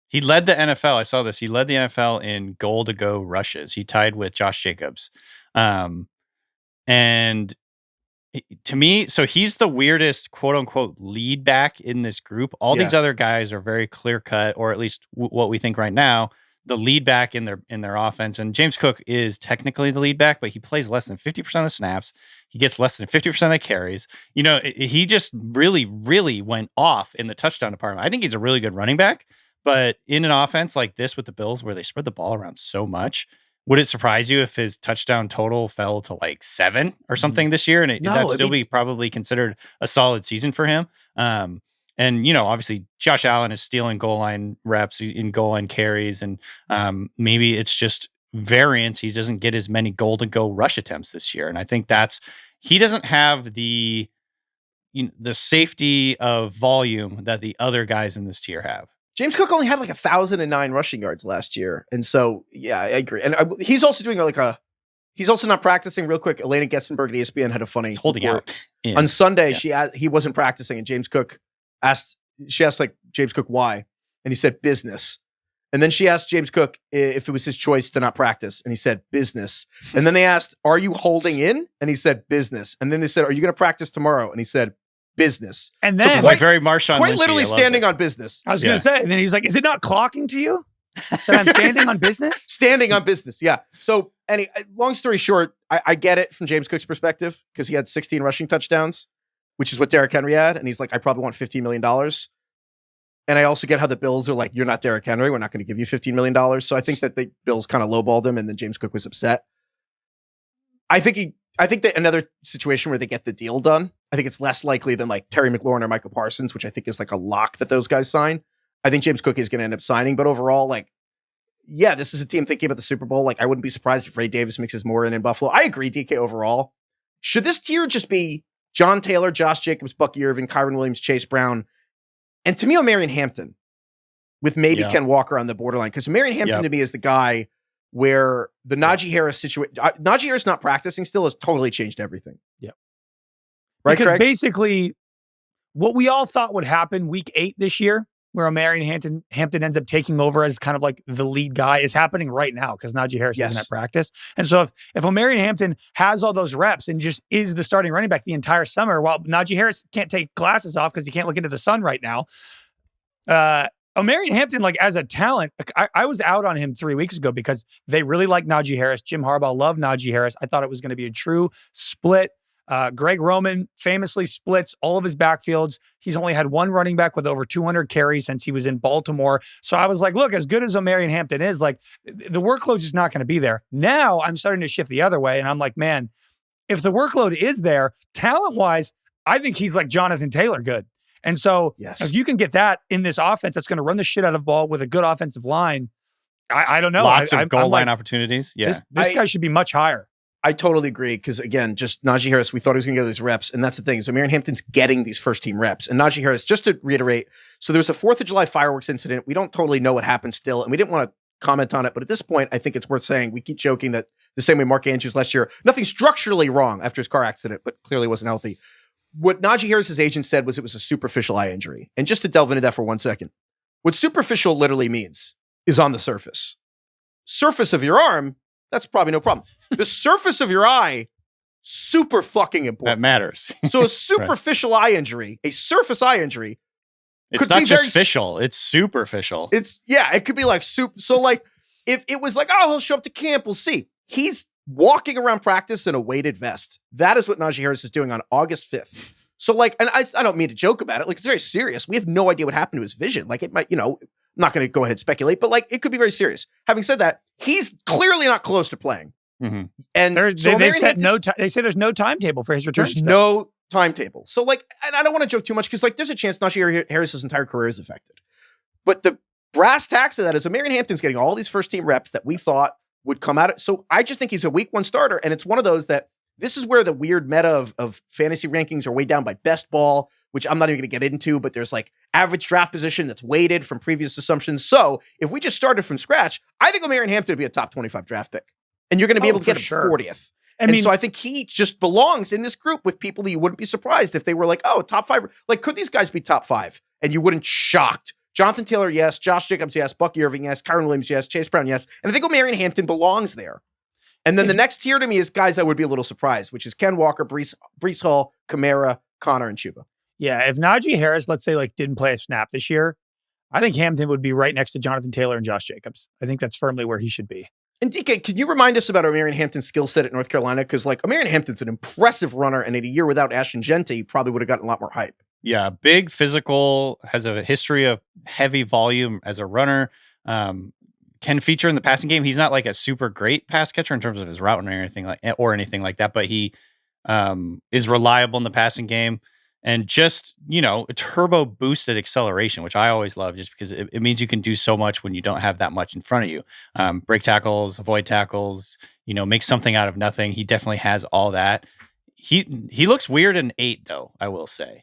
He led the NFL. I saw this. He led the NFL in goal to go rushes. He tied with Josh Jacobs. And to me, so he's the weirdest quote unquote lead back in this group. All these other guys are very clear cut, or at least what we think right now, the lead back in their offense. And James Cook is technically the lead back, but he plays less than 50% of the snaps. He gets less than 50% of the carries. You know, he just really, really went off in the touchdown department. I think he's a really good running back, but in an offense like this with the Bills, where they spread the ball around so much, would it surprise you if his touchdown total fell to like 7 or something this year? And that'd still be probably considered a solid season for him. And, you know, obviously Josh Allen is stealing goal line reps in goal line carries. And maybe it's just variance. He doesn't get as many goal to go rush attempts this year. And I think he doesn't have the safety of volume that the other guys in this tier have. James Cook only had like 1,009 rushing yards last year. And so, yeah, I agree. And he's also doing he's also not practicing real quick. Elena Getzenberg at ESPN had a funny He's holding report. out. On Sunday, he wasn't practicing and James Cook asked like James Cook why. And he said business. And then she asked James Cook if it was his choice to not practice. And he said business. And then they asked, are you holding in? And he said business. And then they said, are you going to practice tomorrow? And he said business. And then like very Marshawn quite Lynchy. literally I love standing this. on business. I was going to say, and then he's like, is it not clocking to you that I'm standing on business? Standing on business. Yeah. So long story short, I get it from James Cook's perspective because he had 16 rushing touchdowns, which is what Derrick Henry had. And he's like, I probably want $15 million. And I also get how the Bills are like, you're not Derrick Henry. We're not going to give you $15 million. So I think that the Bills kind of lowballed him and then James Cook was upset. I think that another situation where they get the deal done, I think it's less likely than like Terry McLaurin or Michael Parsons, which I think is like a lock that those guys sign. I think James Cook is going to end up signing, but overall, like, yeah, this is a team thinking about the Super Bowl. Like, I wouldn't be surprised if Ray Davis mixes more in Buffalo. I agree, DK, overall. Should this tier just be John Taylor, Josh Jacobs, Bucky Irving, Kyren Williams, Chase Brown, and to me, Omarion Hampton with maybe Ken Walker on the borderline. Because Omarion Hampton to me is the guy where the Najee Harris situation, Najee Harris not practicing still has totally changed everything. Yeah. Right, because Craig? basically what we all thought would happen week 8 this year, where Omarion Hampton ends up taking over as kind of like the lead guy, is happening right now because Najee Harris isn't at practice. And so if Omarion Hampton has all those reps and just is the starting running back the entire summer, while Najee Harris can't take glasses off because he can't look into the sun right now, Omarion Hampton, like as a talent, I was out on him 3 weeks ago because they really like Najee Harris. Jim Harbaugh loved Najee Harris. I thought it was going to be a true split. Greg Roman famously splits all of his backfields. He's only had one running back with over 200 carries since he was in Baltimore. So I was like, look, as good as Omarion Hampton is, like the workload's just not going to be there. Now I'm starting to shift the other way. And I'm like, man, if the workload is there, talent-wise, I think he's like Jonathan Taylor good. And so if you can get that in this offense that's going to run the shit out of the ball with a good offensive line, I don't know. Lots of goal line like, opportunities. Yeah. This guy should be much higher. I totally agree because, again, just Najee Harris, we thought he was going to get these reps, and that's the thing. So Omarion Hampton's getting these first-team reps. And Najee Harris, just to reiterate, so there was a 4th of July fireworks incident. We don't totally know what happened still, and we didn't want to comment on it, but at this point, I think it's worth saying we keep joking that the same way Mark Andrews last year, nothing structurally wrong after his car accident, but clearly wasn't healthy. What Najee Harris's agent said was it was a superficial eye injury. And just to delve into that for 1 second, what superficial literally means is on the surface. Surface of your arm, that's probably no problem. The surface of your eye, super fucking important. That matters. So a superficial eye injury, a surface eye injury, it's not just official, it's superficial. It could be like soup. So like if it was like, oh, he'll show up to camp, we'll see. He's walking around practice in a weighted vest. That is what Najee Harris is doing on August 5th. So like, and I don't mean to joke about it. Like it's very serious. We have no idea what happened to his vision. Like it might, I'm not going to go ahead and speculate, but like it could be very serious. Having said that, he's clearly not close to playing. Mm-hmm. And they said they say there's no timetable for his return. There's no timetable. So like, and I don't want to joke too much because like there's a chance Najee Harris's entire career is affected. But the brass tacks of that is Omarion Hampton's getting all these first team reps that we thought would come out. So I just think he's a week 1 starter. And it's one of those that this is where the weird meta of fantasy rankings are way down by best ball, which I'm not even going to get into, but there's like average draft position that's weighted from previous assumptions. So if we just started from scratch, I think Omarion Hampton would be a top 25 draft pick. And you're going to be able to get him 40th. So I think he just belongs in this group with people that you wouldn't be surprised if they were like, oh, top 5. Like, could these guys be top 5? And you wouldn't shocked. Jonathan Taylor, yes. Josh Jacobs, yes. Bucky Irving, yes. Kyren Williams, yes. Chase Brown, yes. And I think Omarion Hampton belongs there. And then the next tier to me is guys I would be a little surprised, which is Ken Walker, Breece Hall, Kamara, Connor, and Chuba. Yeah, if Najee Harris, let's say, like didn't play a snap this year, I think Hampton would be right next to Jonathan Taylor and Josh Jacobs. I think that's firmly where he should be. And DK, can you remind us about Omarion Hampton's skill set at North Carolina? Because like Omarion Hampton's an impressive runner, and in a year without Ashton Jeanty, he probably would have gotten a lot more hype. Yeah, big, physical, has a history of heavy volume as a runner. Can feature in the passing game. He's not like a super great pass catcher in terms of his route or anything like that, but he is reliable in the passing game. And just, a turbo boosted acceleration, which I always love just because it means you can do so much when you don't have that much in front of you. Break tackles, avoid tackles, make something out of nothing. He definitely has all that. He looks weird in 8, though, I will say.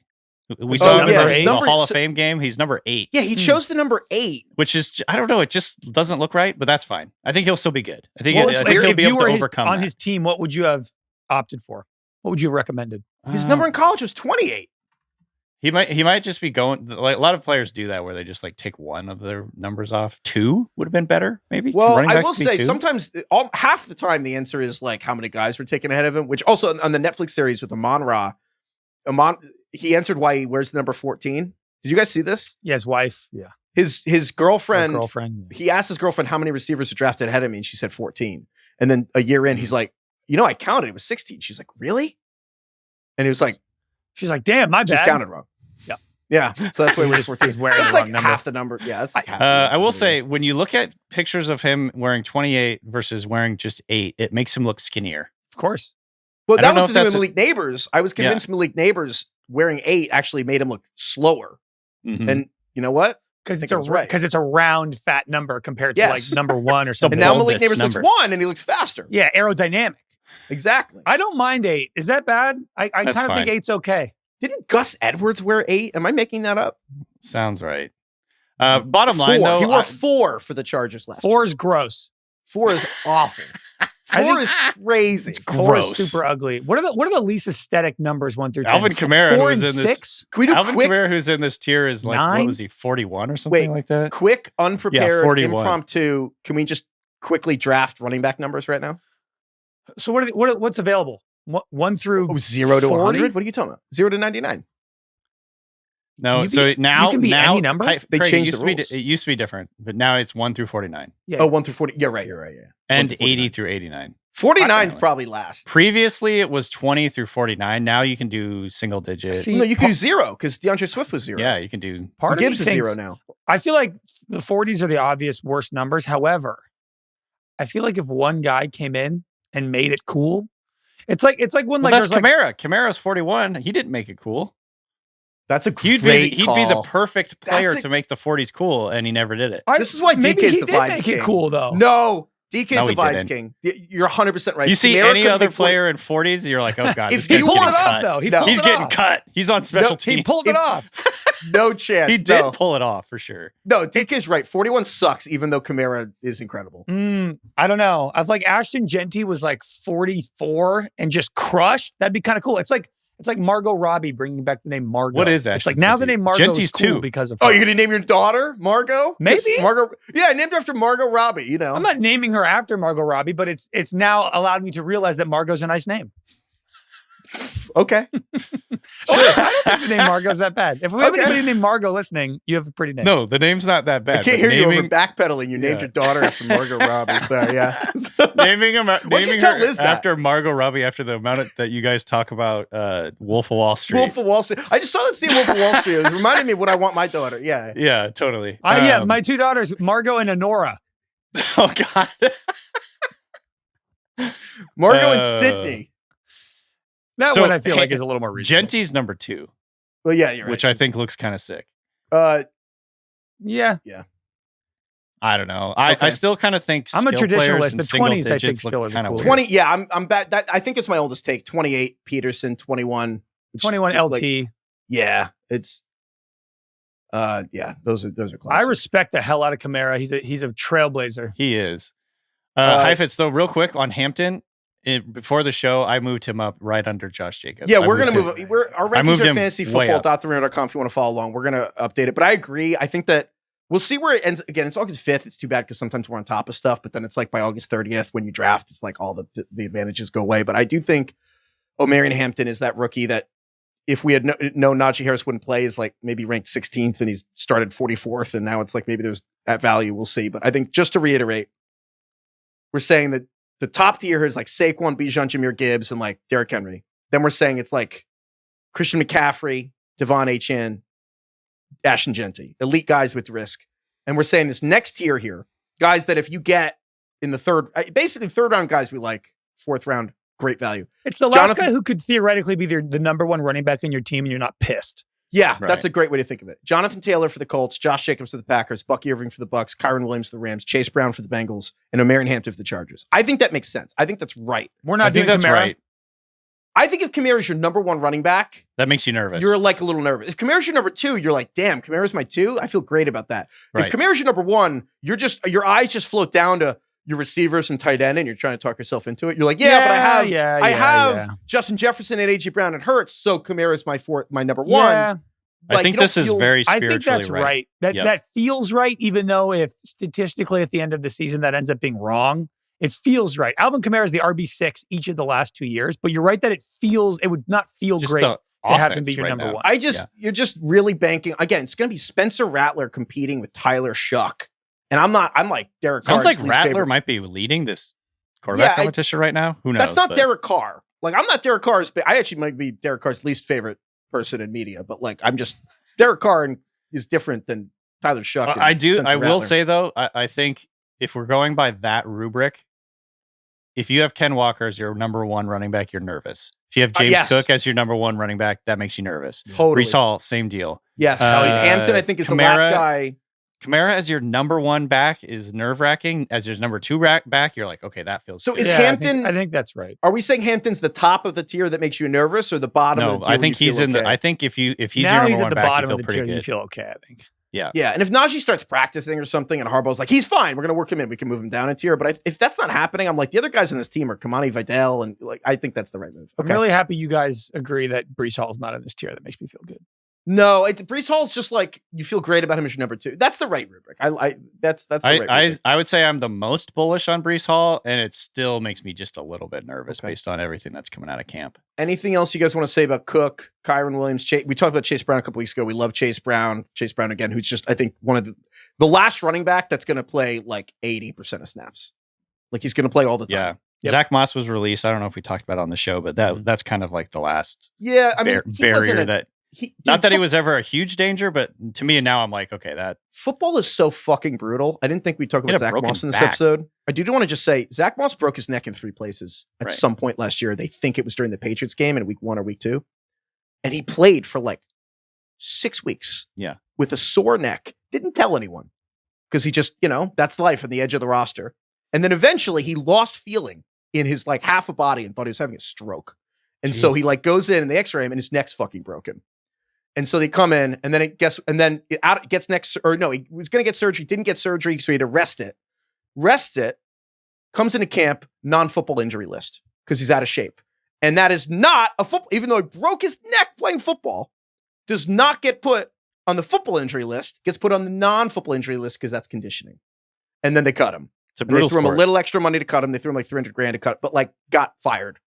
We saw him in the Hall of Fame game. He's number 8. Yeah, he chose the number 8. Which is, I don't know, it just doesn't look right, but that's fine. I think he'll still be good. I think, he'll be able to overcome on his team, what would you have opted for? What would you have recommended? His number in college was 28. He might just be going, like a lot of players do that where they just like take one of their numbers off. 2 would have been better, maybe. Well, I will say sometimes half the time the answer is like how many guys were taken ahead of him, which also on the Netflix series with Amon-Ra, he answered why he wears the number 14. Did you guys see this? Yeah, his wife. Yeah. His girlfriend. Yeah. He asked his girlfriend how many receivers were drafted ahead of me, and she said 14. And then a year in, he's like, I counted. It was 16. She's like, really? And he was like, she's like, damn, my bad. Just counted wrong. Yeah. Yeah. So that's why he wears 14. That's like half the number. Yeah. That's like half the number. I will say, when you look at pictures of him wearing 28 versus wearing just 8, it makes him look skinnier. Of course. Well, that was the thing with Malik Neighbors. I was convinced Malik Neighbors wearing 8 actually made him look slower. Mm-hmm. And you know what? Because it's a round, fat number compared to like number 1 or something. And now Malik Neighbors looks 1 and he looks faster. Yeah, aerodynamic. Exactly. I don't mind 8. Is that bad? I kind of fine. think 8's okay. Didn't Gus Edwards wear 8? Am I making that up? Sounds right. Bottom 4. line, though, He wore 4 for the Chargers last 4 is gross. 4 is awful. 4 is crazy. It's 4 gross. is super ugly. What are the least aesthetic numbers 1 through 10? Alvin Kamara, 4 who's and in this- 6. Can we do Alvin quick, Kamara, who's in this tier, is like, 9? what was he, 41 or something like that? quick, unprepared, 41. impromptu? Can we just quickly draft running back numbers right now? So what's available? 1 through 0 to 40? 100? What are you talking about? 0 to 99. No, You so now can be any number? They Craig, changed it used the to be rules. It used to be different, but now it's 1 through 49 Yeah. Oh, 1 through 40. You're right. Yeah. 1 and through 49. 80 through 89. 49 is probably last. Previously, it was 20 through 49. Now you can do single digit. See, No, you can do 0 because DeAndre Swift was 0. Yeah, you can do. part of Gibbs me is thinks, 0 now. I feel like the 40s are the obvious worst numbers. However, I feel like if one guy came in and made it cool, it's like when Well, like that's there's like, Kamara. Kamara's 41. He didn't make it cool. That's a He'd great be the call. perfect player That's a- to make the 40s cool, and he never did it. This is why maybe DK is he the did vibes make king. it cool though. No, DK is No, the he vibes didn't. king. You're 100% right. You see Kamara any couldn't other make 40 player in 40s, you're like, oh god, If this he guy's pulled getting it off cut. though. He No. pulled He's it getting off. cut. He's on special No, teams. He pulled it off. No chance. He did no. pull it off for sure. No, DK's right. 41 sucks, even though Kamara is incredible. I don't know. I like Ashton Jeanty was like 44 and just crushed. That'd be kind of cool. It's like Margot Robbie bringing back the name Margot. What is It's Ashton like now the Jeanty? name Margot Jeanty's is cool 2. because of her. Oh, you're going to name your daughter Margot? Maybe. 'Cause Margot. Yeah, I named her after Margot Robbie, you know. I'm not naming her after Margot Robbie, but it's now allowed me to realize that Margot's a nice name. Okay. I don't think the name Margot's that bad. If we have Okay. anybody named Margot listening, you have a pretty name. No, the name's not that bad. I can't but hear you over naming- backpedaling. You named Yeah. your daughter after Margot Robbie. Sorry, yeah. naming him don't you naming tell her Liz that? after Margot Robbie after the amount that you guys talk about Wolf of Wall Street. Wolf of Wall Street. I just saw that scene Wolf of Wall Street. It was reminding me of what I want my daughter. Yeah. Yeah, totally. Yeah, my 2 daughters, Margot and Honora. Oh god. Margot and Sydney. That So, one I feel like hey, is a little more reasonable. Genty's number 2, Well, yeah, you're right. which I think looks kind of sick. Yeah. I don't know. Okay. I still kind of think I'm a skill players traditionalist. in The single 20s, I think, digits look still are the kinda coolest. weird. 20. Yeah, I'm bad. I think it's my oldest take. 28 Peterson, 21. which, 21 LT. like, yeah, it's. Yeah, those are I classics. respect the hell out of Kamara. He's a trailblazer. He is. Uh, Heifetz, though, real quick on Hampton. Before the show, I moved him up right under Josh Jacobs. Yeah, I we're gonna moved move. him- Our I rankings moved are him way up. fantasyfootball.300.com if you want to follow along. We're gonna update it, but I agree. I think that we'll see where it ends. Again, it's August 5th. It's too bad because sometimes we're on top of stuff, but then it's like by August 30th when you draft, it's like all the advantages go away. But I do think Omarion Hampton is that rookie that if we had known Najee Harris wouldn't play, is like maybe ranked 16th and he's started 44th, and now it's like maybe there's that value. We'll see. But I think just to reiterate, we're saying that the top tier is like Saquon, Bijan, Jahmyr, Gibbs, and like Derrick Henry. Then we're saying it's like Christian McCaffrey, Devon Achane, Ashton Jeanty, elite guys with risk. And we're saying this next tier here, guys that if you get in the basically third round guys we like, 4th round, great value. It's the last Jonathan- guy who could theoretically be the number 1 running back in your team and you're not pissed. Yeah, Right. that's a great way to think of it. Jonathan Taylor for the Colts, Josh Jacobs for the Packers, Bucky Irving for the Bucks, Kyren Williams for the Rams, Chase Brown for the Bengals, and Omarion Hampton for the Chargers. I think that makes sense. I think that's right. We're I not think doing that's Kamara. right. I think if Kamara is your number 1 running back, That makes you nervous. you're like a little nervous. If Kamara's your number 2, you're like, damn, Kamara's my 2. I feel great about that. Right. If Kamara's your number 1, your eyes just float down to your receivers and tight end, and you're trying to talk yourself into it. You're like, but I have Justin Jefferson and AJ Brown and Hurts, so Kamara's my number 1. Yeah, I think this is very I spiritually think that's right. That Yep. that feels right, even though if statistically at the end of the season that ends up being wrong, it feels right. Alvin Kamara is the RB6 each of the last 2 years, but you're right that it would not feel Just great the to have him offense be your right number now. 1. You're just really banking. Again, it's going to be Spencer Rattler competing with Tyler Shuck. And I'm like Derek Carr's Sounds like least Rattler favorite. might be leading this quarterback Yeah, competition right now. Who knows? That's not but- Derek Carr. Like, I'm not Derek Carr's, but I actually might be Derek Carr's least favorite person in media. But like, I'm just Derek Carr is different than Tyler Shuck. and I do. Spencer I will Rattler. say though, I think if we're going by that rubric, if you have Ken Walker as your number 1 running back, you're nervous. If you have James yes. Cook as your number 1 running back, that makes you nervous. Totally. Breece Hall, same deal. Yes. Uh, Hampton, I think, is the last Kamara- guy. Kamara as your number one back is nerve wracking. As your number two back, you're like, okay, that feels. So good. is Hampton? I think that's right. Are we saying Hampton's the top of the tier that makes you nervous, or the bottom? No, of the tier I think he's in okay? the. I think if he's now your he's number at the one back, bottom you of feel the pretty tier. good. You feel okay, I think. Yeah. And if Najee starts practicing or something, and Harbaugh's like, he's fine, we're gonna work him in, we can move him down a tier. But if that's not happening, I'm like, the other guys in this team are Kamani Vidal, and like, I think that's the right move. I'm really happy you guys agree that Breece Hall is not in this tier. That makes me feel good. No, Breece Hall's just like, you feel great about him as your number two. That's the right rubric. That's the right rubric. I would say I'm the most bullish on Breece Hall, and it still makes me just a little bit nervous based on everything that's coming out of camp. Anything else you guys want to say about Cook, Kyren Williams? We talked about Chase Brown a couple weeks ago. We love Chase Brown. Chase Brown again, who's just, I think, one of the last running back that's going to play like 80% of snaps. Like he's going to play all the time. Yeah. Yep. Zach Moss was released. I don't know if we talked about it on the show, but that's kind of like the last barrier that. Not that he was ever a huge danger, but to me now I'm like, okay, that football is so fucking brutal. I didn't think we'd talk about Zach Moss in this episode. I do want to just say Zach Moss broke his neck in 3 places at some point last year. They think it was during the Patriots game in week 1 or week 2. And he played for like 6 weeks. Yeah. With a sore neck. Didn't tell anyone. Because he just, that's life on the edge of the roster. And then eventually he lost feeling in his like half a body and thought he was having a stroke. And so he like goes in and they x-ray him and his neck's fucking broken. And so they come in, and then he was going to get surgery, didn't get surgery, so he had to rest it, comes into camp, non-football injury list, because he's out of shape. And that is not a football, even though he broke his neck playing football, does not get put on the football injury list, gets put on the non-football injury list, because that's conditioning. And then they cut him. It's a brutal They threw him sport. a little extra money to cut him. They threw him like $300,000 to cut, but like got fired.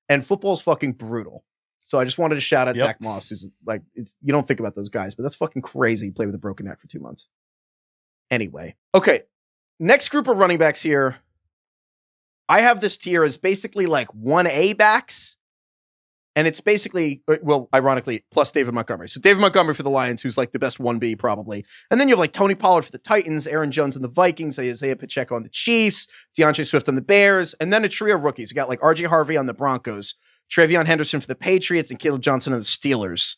And football's fucking brutal. So I just wanted to shout out Zach Moss, who's like, you don't think about those guys, but that's fucking crazy. Play with a broken neck for 2 months. Anyway. Okay. Next group of running backs here. I have this tier as basically like 1A backs. And it's basically, well, ironically, plus David Montgomery. So David Montgomery for the Lions, who's like the best 1B probably. And then you have like Tony Pollard for the Titans, Aaron Jones on the Vikings, Isiah Pacheco on the Chiefs, DeAndre Swift on the Bears, and then a trio of rookies. You got like RJ Harvey on the Broncos, Travion Henderson for the Patriots, and Caleb Johnson on the Steelers.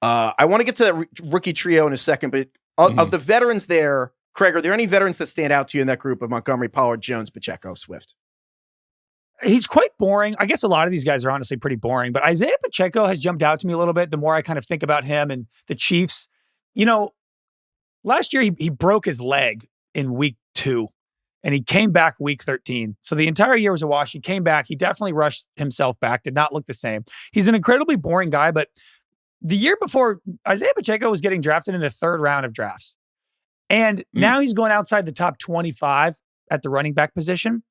I want to get to that rookie trio in a second, but of the veterans there, Craig, are there any veterans that stand out to you in that group of Montgomery, Pollard, Jones, Pacheco, Swift? He's quite boring. I guess a lot of these guys are honestly pretty boring, but Isiah Pacheco has jumped out to me a little bit the more I kind of think about him and the Chiefs. Last year he broke his leg in week 2 and he came back week 13. So the entire year was a wash. He came back. He definitely rushed himself back, did not look the same. He's an incredibly boring guy, but the year before, Isiah Pacheco was getting drafted in the 3rd round of drafts. And now he's going outside the top 25 at the running back position.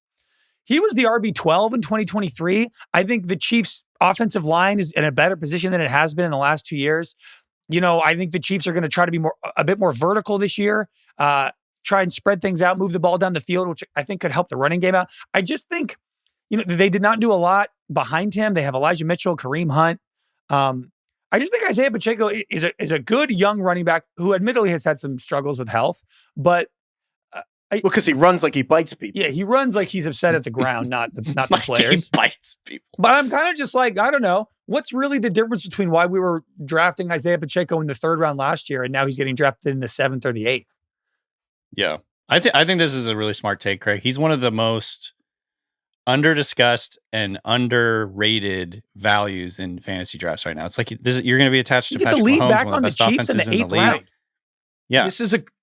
He was the RB12 in 2023. I think the Chiefs' offensive line is in a better position than it has been in the last 2 years. I think the Chiefs are going to try to be a bit more vertical this year, try and spread things out, move the ball down the field, which I think could help the running game out. I just think, they did not do a lot behind him. They have Elijah Mitchell, Kareem Hunt. I just think Isiah Pacheco is a good young running back who admittedly has had some struggles with health, but because he runs like he bites people. Yeah, he runs like he's upset at the ground, not the players. He bites people. But I'm kind of just like, I don't know. What's really the difference between why we were drafting Isiah Pacheco in the 3rd round last year and now he's getting drafted in the 7th or the 8th? Yeah. I think this is a really smart take, Craig. He's one of the most under-discussed and underrated values in fantasy drafts right now. It's like you're going to be attached to Patrick lead Mahomes, back one of on the the best Chiefs in the offenses 8th round. Yeah.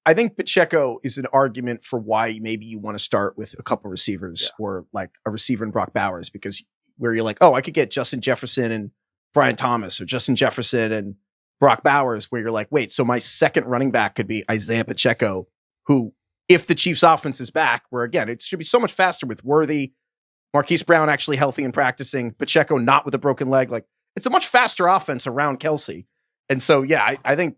I think Pacheco is an argument for why maybe you want to start with a couple receivers or like a receiver in Brock Bowers, because where you're like, oh, I could get Justin Jefferson and Brian Thomas or Justin Jefferson and Brock Bowers, where you're like, wait, so my second running back could be Isiah Pacheco, who, if the Chiefs offense is back, where again, it should be so much faster with Worthy, Marquise Brown actually healthy and practicing, Pacheco not with a broken leg. Like, it's a much faster offense around Kelsey. And so, yeah, I think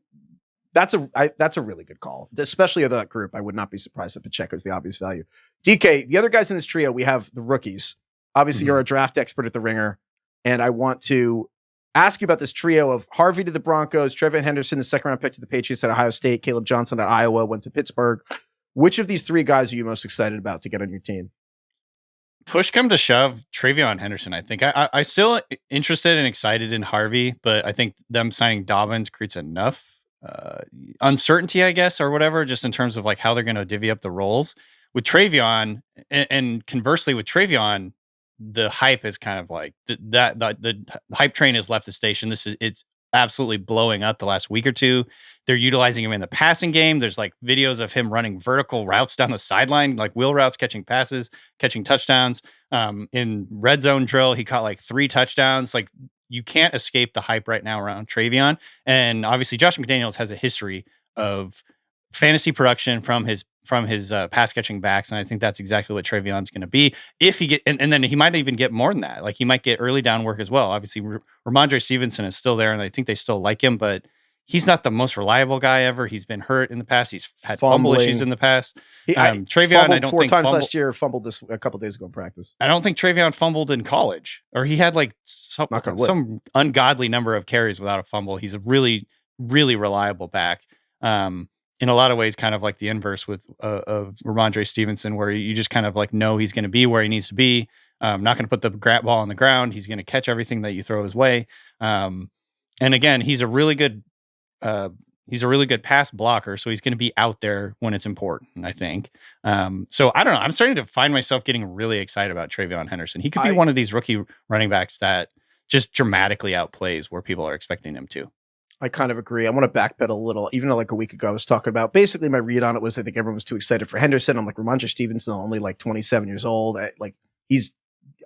that's a really good call, especially of that group. I would not be surprised if Pacheco is the obvious value. DK, the other guys in this trio, we have the rookies. Obviously, you're a draft expert at the Ringer, and I want to ask you about this trio of Harvey to the Broncos, Travion Henderson, the 2nd round pick to the Patriots at Ohio State, Caleb Johnson at Iowa, went to Pittsburgh. Which of these 3 guys are you most excited about to get on your team? Push come to shove, Travion Henderson, I think. I'm still interested and excited in Harvey, but I think them signing Dobbins creates enough uncertainty, I guess, or whatever, just in terms of like how they're going to divvy up the roles with Travion, and conversely with Travion, the hype is kind of like the hype train has left the station. It's absolutely blowing up the last week or two. They're utilizing him in the passing game. There's like videos of him running vertical routes down the sideline, like wheel routes, catching passes, catching touchdowns. In red zone drill, he caught like 3 touchdowns. Like, you can't escape the hype right now around Travion. And obviously Josh McDaniels has a history of fantasy production from his pass catching backs. And I think that's exactly what Travion's going to be. If he get, and then he might even get more than that. Like, he might get early down work as well. Obviously Ramondre Stevenson is still there, and I think they still like him, but he's not the most reliable guy ever. He's been hurt in the past. He's had fumble issues in the past. Travion, I don't think 4 times last year, fumbled this a couple days ago in practice. I don't think Travion fumbled in college, or he had like some ungodly number of carries without a fumble. He's a really, really reliable back. In a lot of ways, kind of like the inverse of Ramondre Stevenson, where you just kind of like know he's going to be where he needs to be. Not going to put the ball on the ground. He's going to catch everything that you throw his way. And again, he's a really good pass blocker, so he's going to be out there when it's important, I think. So I don't know. I'm starting to find myself getting really excited about Travion Henderson. He could be one of these rookie running backs that just dramatically outplays where people are expecting him to. I kind of agree. I want to backpedal a little. Even though like a week ago I was talking about, basically my read on it was I think everyone was too excited for Henderson. I'm like, Ramondre Stevenson, only like 27 years old. He's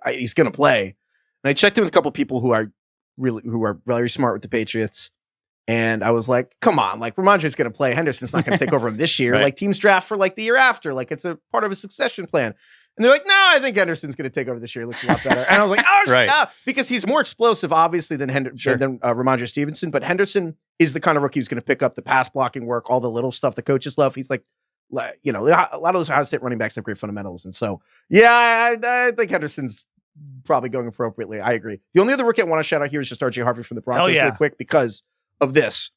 going to play. And I checked in with a couple of people who are very smart with the Patriots. And I was like, come on, like Ramondre's going to play. Henderson's not going to take over him this year. Right. Like, teams draft for like the year after. Like, it's a part of a succession plan. And they're like, no, I think Henderson's going to take over this year. He looks a lot better. And I was like, oh, right. Because he's more explosive, obviously, than Ramondre Stevenson. But Henderson is the kind of rookie who's going to pick up the pass blocking work, all the little stuff the coaches love. He's like, a lot of those Ohio State running backs have great fundamentals. And so, I think Henderson's probably going appropriately. I agree. The only other rookie I want to shout out here is just RJ Harvey from the Broncos really quick because of this.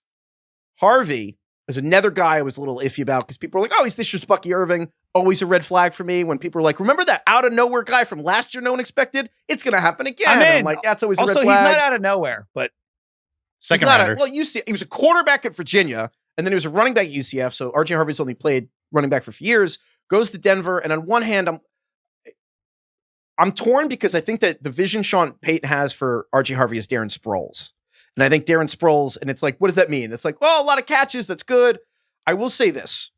Harvey is another guy I was a little iffy about because people are like, oh, he's this year's Bucky Irving. Always a red flag for me when people are like, remember that out of nowhere guy from last year no one expected? It's going to happen again. I'm like, that's always a red flag. Also, he's not out of nowhere, but second rounder. He was a quarterback at Virginia, and then he was a running back at UCF, so RJ Harvey's only played running back for a few years, goes to Denver, and on one hand, I'm torn because I think that the vision Sean Payton has for RJ Harvey is Darren Sproles. And I think Darren Sproles, and it's like, what does that mean? It's like, well, a lot of catches, that's good. I will say this.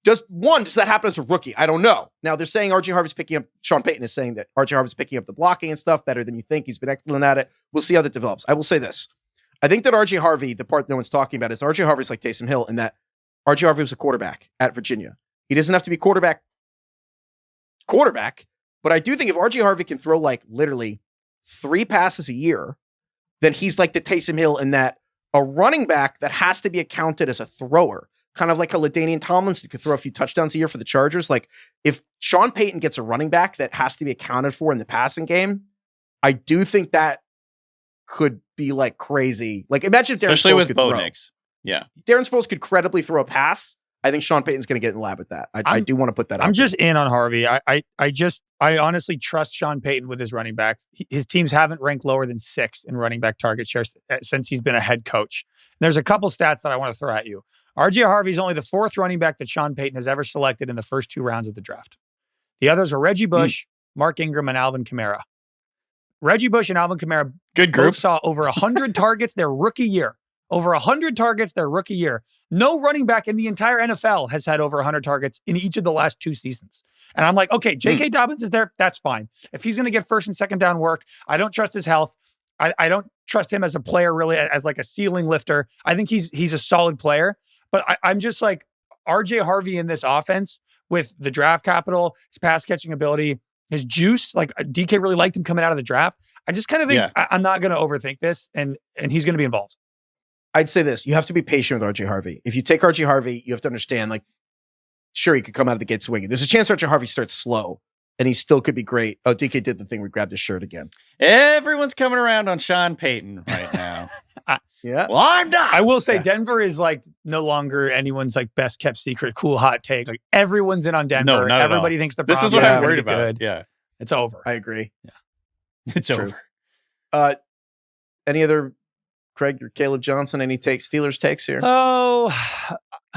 Does that happen as a rookie? I don't know. Now, they're saying RJ Harvey's picking up, Sean Payton is saying that RJ Harvey's picking up the blocking and stuff better than you think. He's been excellent at it. We'll see how that develops. I will say this. I think that RJ Harvey, the part no one's talking about is RJ Harvey's like Taysom Hill in that RJ Harvey was a quarterback at Virginia. He doesn't have to be quarterback, but I do think if RJ Harvey can throw like literally 3 passes a year, then he's like the Taysom Hill in that a running back that has to be accounted as a thrower. Kind of like how LaDainian Tomlinson could throw a few touchdowns a year for the Chargers. Like, if Sean Payton gets a running back that has to be accounted for in the passing game, I do think that could be like crazy. Like, imagine if Darren Sproles could throw. Yeah. Darren Sproles could credibly throw a pass. I think Sean Payton's going to get in the lab with that. I do want to put that out. I'm just in on Harvey. I honestly trust Sean Payton with his running backs. His teams haven't ranked lower than 6 in running back target shares since he's been a head coach. And there's a couple stats that I want to throw at you. RJ Harvey's only the 4th running back that Sean Payton has ever selected in the first 2 rounds of the draft. The others are Reggie Bush, Mark Ingram, and Alvin Kamara. Reggie Bush and Alvin Kamara both saw over 100 targets their rookie year. Over 100 targets their rookie year. No running back in the entire NFL has had over 100 targets in each of the last 2 seasons. And I'm like, okay, J.K. Dobbins is there. That's fine. If he's going to get first and second down work, I don't trust his health. I don't trust him as a player, really, as like a ceiling lifter. I think he's a solid player. But I'm just like, RJ Harvey in this offense with the draft capital, his pass catching ability, his juice, like DK really liked him coming out of the draft. I just kind of think I'm not going to overthink this, and he's going to be involved. I'd say this. You have to be patient with RJ Harvey. If you take RJ Harvey, you have to understand, like, sure, he could come out of the gate swinging. There's a chance RJ Harvey starts slow, and he still could be great. Oh, DK did the thing where he grabbed his shirt again. Everyone's coming around on Sean Payton right now. Yeah. Well, I'm not. I will say Denver is like no longer anyone's like best kept secret, cool hot take. Like everyone's in on Denver. No, everybody thinks the This is what I'm worried about. Yeah. It's over. I agree. Yeah. It's over. Any other Craig, your Caleb Johnson, any Steelers takes here? Oh,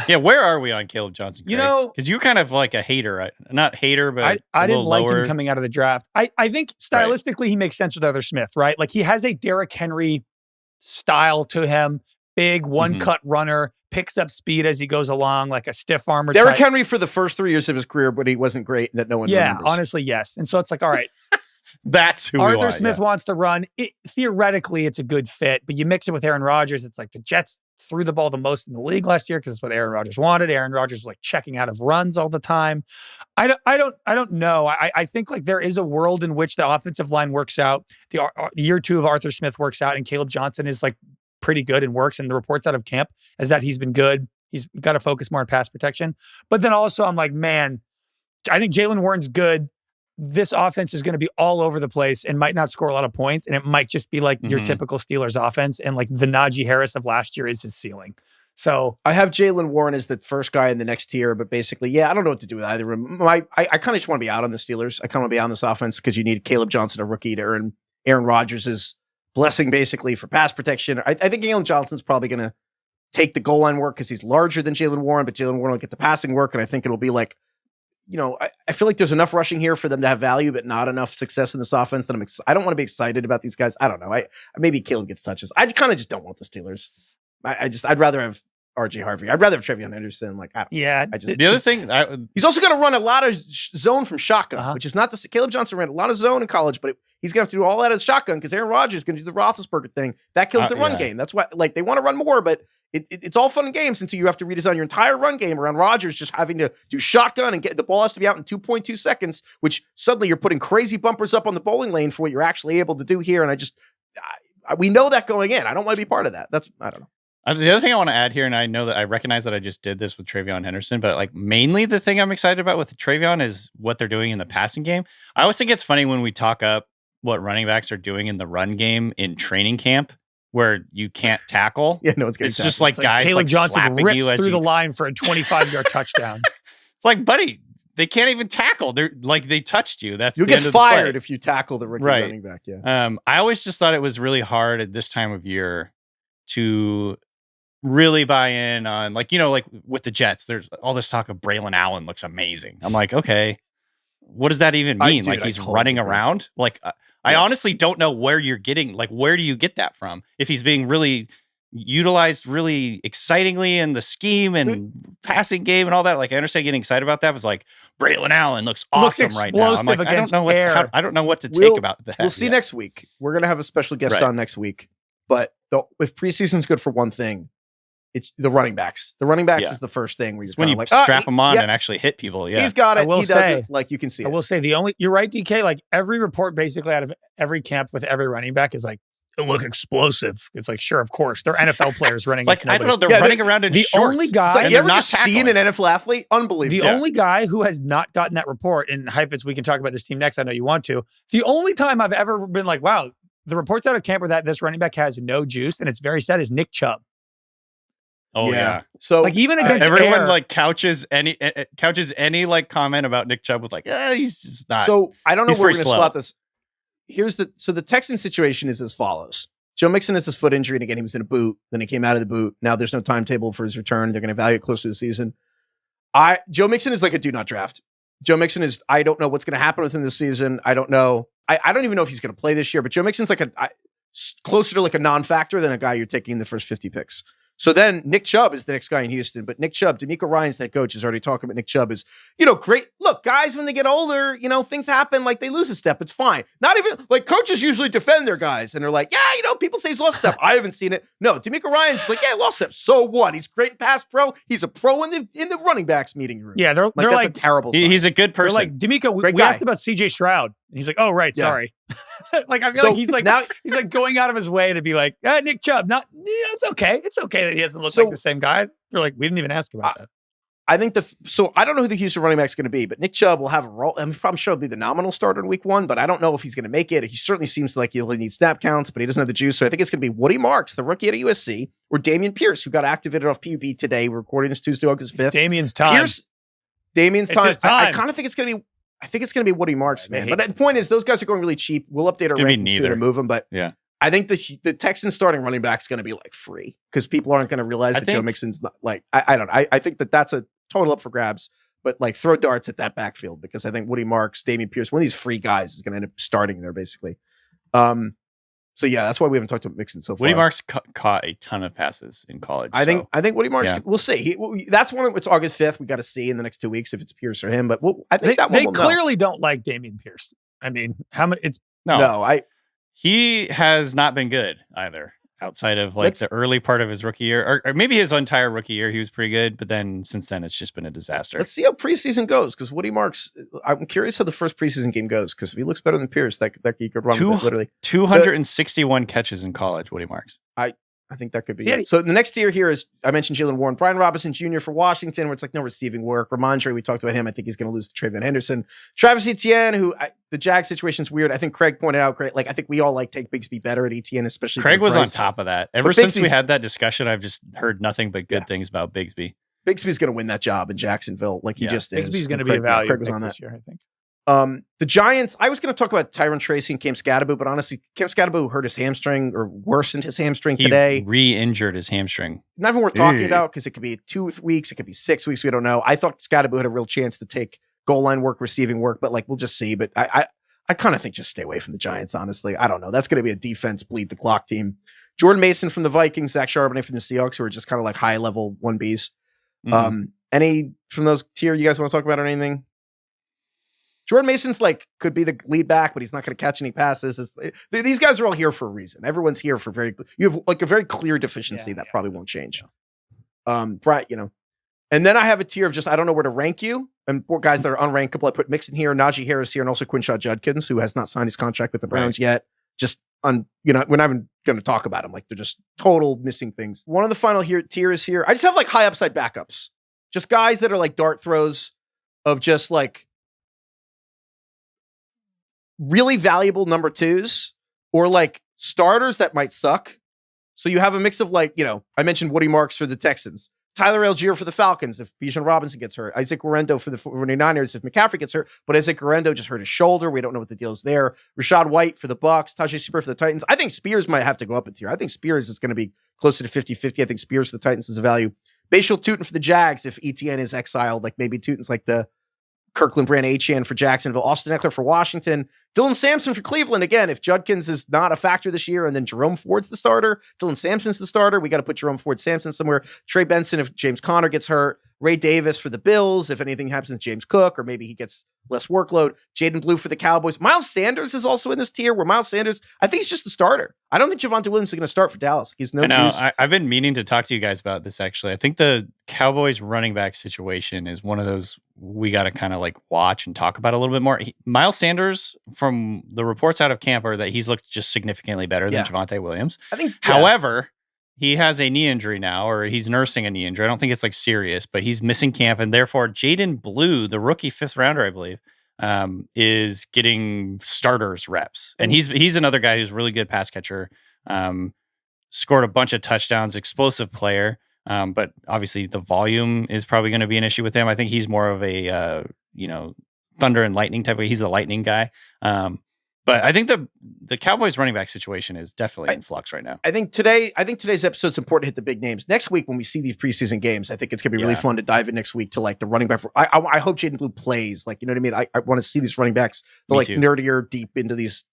Yeah, where are we on Caleb Johnson? You know, because you're kind of like a hater, right? Not hater, but I didn't like lower. him coming out of the draft. I think stylistically he makes sense with Arthur Smith, right? Like he has a Derrick Henry style to him, big one-cut runner, picks up speed as he goes along, like a stiff armor. Derrick Henry for the first 3 years of his career, but he wasn't great, and that no one remembers. Honestly, yes. And so it's like, all right. That's who Arthur Smith wants to run. Theoretically, it's a good fit, but you mix it with Aaron Rodgers. It's like the Jets threw the ball the most in the league last year because it's what Aaron Rodgers wanted. Aaron Rodgers was like checking out of runs all the time. I don't know. I think like there is a world in which the offensive line works out. The year 2 of Arthur Smith works out, and Caleb Johnson is like pretty good and works. And the reports out of camp is that he's been good. He's got to focus more on pass protection. But then also I'm like, man, I think Jaylen Warren's good. This offense is going to be all over the place and might not score a lot of points. And it might just be like your typical Steelers offense. And like the Najee Harris of last year is his ceiling. So I have Jaylen Warren as the first guy in the next tier, but basically, I don't know what to do with either of them. I kind of just want to be out on the Steelers. I kind of want to be out on this offense because you need Caleb Johnson, a rookie, to earn Aaron Rodgers' blessing basically for pass protection. I think Caleb Johnson's probably going to take the goal line work because he's larger than Jaylen Warren, but Jaylen Warren will get the passing work. And I think it'll be like, I feel like there's enough rushing here for them to have value, but not enough success in this offense that I don't want to be excited about these guys. I don't know. Maybe Caleb gets touches. I kind of just don't want the Steelers. I'd rather have RJ Harvey. I'd rather have Trevion Henderson. Like, the other thing, he's also going to run a lot of zone from shotgun, which is not the Caleb Johnson ran a lot of zone in college, but he's going to have to do all that as shotgun because Aaron Rodgers is going to do the Roethlisberger thing. That kills the run game. That's why, like, they want to run more, but it's all fun and games until you have to redesign your entire run game around Rodgers just having to do shotgun and get the ball has to be out in 2.2 seconds, which suddenly you're putting crazy bumpers up on the bowling lane for what you're actually able to do here. And we know that going in. I don't want to be part of that. I don't know. The other thing I want to add here, and I know that I recognize that I just did this with Trevion Henderson, but like mainly the thing I'm excited about with Trevion is what they're doing in the passing game. I always think it's funny when we talk up what running backs are doing in the run game in training camp where you can't tackle. No one's getting It's just like guys Caleb like Johnson rips you through the line for a 25-yard touchdown. It's like, buddy, they can't even tackle. They're like, they touched you. That's You'll get fired if you tackle the rookie running back. I always just thought it was really hard at this time of year to really buy in on, like with the Jets, there's all this talk of Braylon Allen looks amazing. I'm like, okay, what does that even mean? He's running around. Like, I honestly don't know where you're getting, like, where do you get that from? If he's being really utilized really excitingly in the scheme and passing game and all that, like, I understand getting excited about that. It was like, Braylon Allen looks awesome right now. I'm like, I don't know what to take about that. We'll see next week. We're going to have a special guest on next week. But if preseason's good for one thing, it's the running backs. The running backs is the first thing where when you like, strap them on and actually hit people. Yeah, he's got it. He does it. Like, you can see it. I will say you're right, DK. Like, every report basically out of every camp with every running back is like, it look explosive. It's like, sure, of course, they're NFL players running. Like, I don't know, they're running around in shorts. Only guy, it's like, you ever just seen an NFL athlete? Unbelievable. The only guy who has not gotten that report, and Heifetz, we can talk about this team next. I know you want to. It's the only time I've ever been like, wow, the reports out of camp were that this running back has no juice, and it's very sad, is Nick Chubb. Oh yeah. So like, even against everyone like couches any like comment about Nick Chubb with like, he's just not. So I don't know where we're going to slot this. So the Texan situation is as follows. Joe Mixon has his foot injury, and again, he was in a boot. Then he came out of the boot. Now there's no timetable for his return. They're going to evaluate close to the season. Joe Mixon is like a do not draft. Joe Mixon is, I don't know what's going to happen with him this season. I don't know. I don't even know if he's going to play this year, but Joe Mixon's like closer to like a non-factor than a guy you're taking in the first 50 picks. So then Nick Chubb is the next guy in Houston, but Nick Chubb, D'Amico Ryan's head coach, is already talking about Nick Chubb is, great. Look, guys, when they get older, things happen, like they lose a step. It's fine. Not even like coaches usually defend their guys and they're like, people say he's lost a step. I haven't seen it. No, D'Amico Ryan's like, lost step. So what? He's great in pass pro. He's a pro in the running backs meeting room. Yeah, they're that's like a terrible sign. He's a good person. They're like, D'Amico, we asked about CJ Stroud. And he's like, oh, right, sorry. Like, I feel like he's like now, he's like going out of his way to be like, Nick Chubb, it's okay. It's okay that he doesn't look like the same guy. They're like, we didn't even ask about that. I think I don't know who the Houston running back is going to be, but Nick Chubb will have a role. I'm probably sure he'll be the nominal starter in week 1, but I don't know if he's going to make it. He certainly seems like he'll need snap counts, but he doesn't have the juice. So I think it's going to be Woody Marks, the rookie at USC, or Damian Pierce, who got activated off PUP today. We're recording this Tuesday, August 5th. Damian's time. Damian's time. I kind of think it's going to be. I think it's going to be Woody Marks, man. But the point is, those guys are going really cheap. We'll update our rankings to move them. But I think the Texans starting running back is going to be like free because people aren't going to realize that Joe Mixon's not like, I don't know. I think that's a total up for grabs, but like throw darts at that backfield because I think Woody Marks, Dameon Pierce, one of these free guys is going to end up starting there basically. So yeah, that's why we haven't talked about Mixon so far. Woody Marks caught a ton of passes in college. I think Woody Marks. Yeah. We'll see. That's one. It's August 5th. We got to see in the next 2 weeks if it's Pierce or him. But I think they clearly don't like Dameon Pierce. I mean, how many? It's he has not been good either. Outside of like the early part of his rookie year, or maybe his entire rookie year, he was pretty good. But then since then, it's just been a disaster. Let's see how preseason goes because Woody Marks. I'm curious how the first preseason game goes because if he looks better than Pierce, that he could run with it, literally 261 catches in college. Woody Marks. I think that could be it. So the next tier here is, I mentioned Jalen Warren, Brian Robinson Jr. for Washington, where it's like no receiving work. Ramondre, we talked about him. I think he's going to lose to Trayvon Henderson. Travis Etienne, the Jag situation's weird. I think Craig pointed out, like I think we all like take Bigsby better at Etienne, especially Craig was on top of that. Ever since we had that discussion, I've just heard nothing but good things about Bigsby. Bigsby's going to win that job in Jacksonville, like he just is. Bigsby's going to be a value. Craig was on that this year, I think. The Giants, I was going to talk about Tyron Tracy and Cam Scadaboo, but honestly, Cam Scadaboo hurt his hamstring or worsened his hamstring today. He re-injured his hamstring. Not even worth talking about because it could be 2 weeks, it could be 6 weeks. We don't know. I thought Scadaboo had a real chance to take goal line work, receiving work, but like we'll just see. But I kind of think just stay away from the Giants. Honestly, I don't know. That's going to be a defense bleed the clock team. Jordan Mason from the Vikings, Zach Charbonnet from the Seahawks, who are just kind of like high level 1Bs. Any from those tier you guys want to talk about or anything? Jordan Mason's like could be the lead back, but he's not going to catch any passes. These guys are all here for a reason. Everyone's here for you have like a very clear deficiency that probably won't change. Right, and then I have a tier of just I don't know where to rank you. And guys that are unrankable, I put Mixon here, Najee Harris here, and also Quinshot Judkins, who has not signed his contract with the Browns yet. Just we're not even going to talk about them. Like they're just total missing things. One of the final tiers here, I just have like high upside backups, just guys that are like dart throws of just like really valuable number twos or like starters that might suck. So you have a mix of like, I mentioned Woody Marks for the Texans, Tyler Algier for the Falcons if Bijan Robinson gets hurt, Isaac Guerendo for the 49ers if McCaffrey gets hurt, but Isaac Guerendo just hurt his shoulder. We don't know what the deal is there. Rashad White for the Bucks, Tajay Spears for the Titans. I think Spears might have to go up a tier. I think Spears is going to be closer to 50-50. I think Spears for the Titans is a value. Bashal Tootin for the Jags if ETN is exiled, like maybe Tootin's like the Kirkland Brand Achane for Jacksonville, Austin Eckler for Washington, Dylan Sampson for Cleveland. Again, if Judkins is not a factor this year and then Jerome Ford's the starter, Dylan Sampson's the starter, we got to put Jerome Ford Sampson somewhere. Trey Benson if James Conner gets hurt, Ray Davis for the Bills if anything happens with James Cook or maybe he gets less workload, Jaden Blue for the Cowboys. Miles Sanders is also in this tier where Miles Sanders, I think he's just the starter. I don't think Javonte Williams is going to start for Dallas. He's no juice. I've been meaning to talk to you guys about this actually. I think the Cowboys running back situation is one of those we got to kind of like watch and talk about a little bit more. Miles Sanders, from the reports out of camp, are that he's looked just significantly better than Javonte Williams. I think, however, he has a knee injury now, or he's nursing a knee injury. I don't think it's like serious, but he's missing camp, and therefore Jaden Blue, the rookie 5th rounder, I believe, is getting starters reps, and he's another guy who's really good pass catcher. Scored a bunch of touchdowns, explosive player. But obviously the volume is probably going to be an issue with him. I think he's more of a, thunder and lightning type of, he's a lightning guy. But I think the Cowboys running back situation is definitely in flux right now. I think today's episode is important to hit the big names. Next week, when we see these preseason games, I think it's going to be really fun to dive in next week to like the running back. I hope Jaden Blue plays. Like, you know what I mean? I want to see these running backs, the like nerdier, deep into these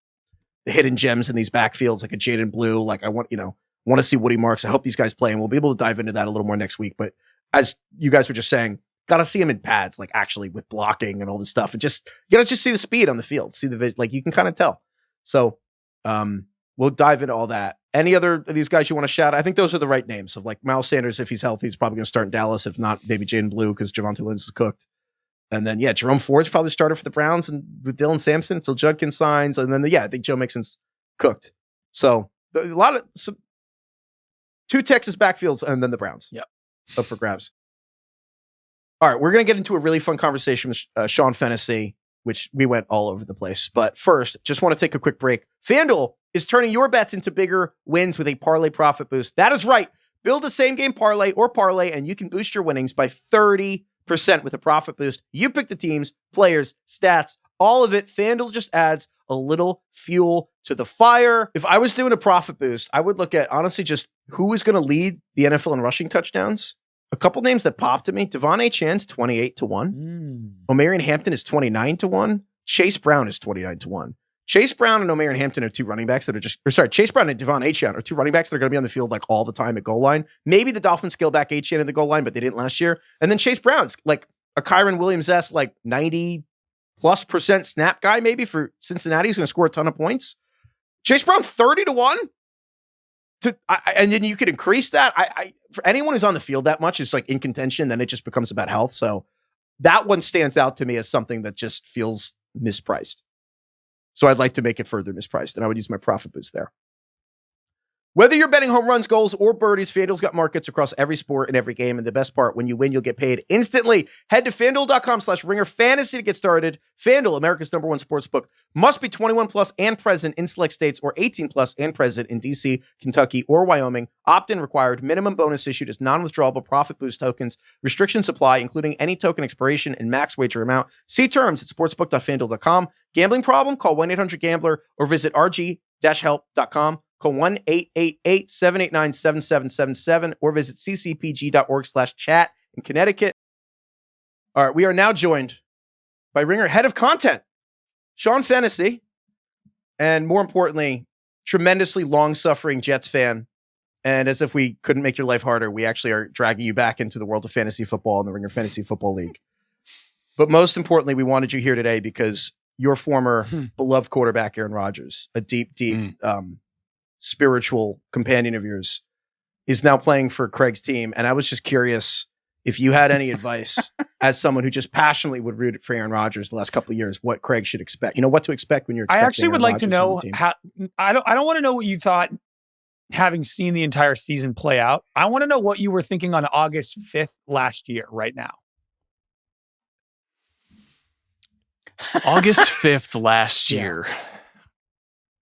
the hidden gems in these backfields, like a Jaden Blue. Like I want to see Woody Marks. I hope these guys play, and we'll be able to dive into that a little more next week. But as you guys were just saying, got to see him in pads, like actually with blocking and all this stuff. And just, just see the speed on the field, see the, like you can kind of tell. So we'll dive into all that. Any other of these guys you want to shout? I think those are the right names of like Miles Sanders. If he's healthy, he's probably going to start in Dallas. If not, maybe Jaden Blue because Javonte Williams is cooked. And then, Jerome Ford's probably started for the Browns and with Dylan Sampson until Judkins signs. And then, I think Joe Mixon's cooked. So a lot of 2 Texas backfields and then the Browns. Yep. Up for grabs. All right, we're going to get into a really fun conversation with Sean Fennessey, which we went all over the place. But first, just want to take a quick break. FanDuel is turning your bets into bigger wins with a parlay profit boost. That is right. Build a same game parlay or parlay, and you can boost your winnings by 30% with a profit boost. You pick the teams, players, stats, all of it. FanDuel just adds a little fuel to the fire. If I was doing a profit boost, I would look at, honestly, just who is going to lead the NFL in rushing touchdowns. A couple names that popped to me. Chane's 28-1. Omarion Hampton is 29-1. Chase Brown is 29-1. Chase Brown and Omarion Hampton are two running backs that are Chase Brown and Achane are two running backs that are going to be on the field like all the time at goal line. Maybe the Dolphins scale back Achane at the goal line, but they didn't last year. And then Chase Brown's like a Kyren Williams-esque, like 90+% snap guy maybe for Cincinnati. He's going to score a ton of points. Chase Brown 30-1. And then you could increase that. For anyone who's on the field that much, it's like in contention, then it just becomes about health. So that one stands out to me as something that just feels mispriced. So I'd like to make it further mispriced, and I would use my profit boost there. Whether you're betting home runs, goals, or birdies, FanDuel's got markets across every sport and every game. And the best part, when you win, you'll get paid instantly. Head to FanDuel.com/Ringer Fantasy to get started. FanDuel, America's #1 sportsbook. Must be 21 plus and present in select states, or 18 plus and present in D.C., Kentucky, or Wyoming. Opt-in required. Minimum bonus issued as non-withdrawable profit boost tokens. Restrictions apply, including any token expiration and max wager amount. See terms at sportsbook.fanduel.com. Gambling problem? Call 1-800-GAMBLER or visit rg-help.com. Call 1-888-789-7777 or visit ccpg.org/chat in Connecticut. All right, we are now joined by Ringer head of content, Sean Fennessey, and more importantly, tremendously long-suffering Jets fan. And as if we couldn't make your life harder, we actually are dragging you back into the world of fantasy football and the Ringer Fantasy Football League. But most importantly, we wanted you here today because your former beloved quarterback, Aaron Rodgers, a deep, spiritual companion of yours, is now playing for Craig's team. And I was just curious if you had any advice as someone who just passionately would root for Aaron Rodgers the last couple of years, what Craig should expect. You know, what to expect when you're expecting I actually would Aaron like to Rodgers know how. I don't want to know what you thought having seen the entire season play out. I want to know what you were thinking on August 5th last year right now. August 5th last year.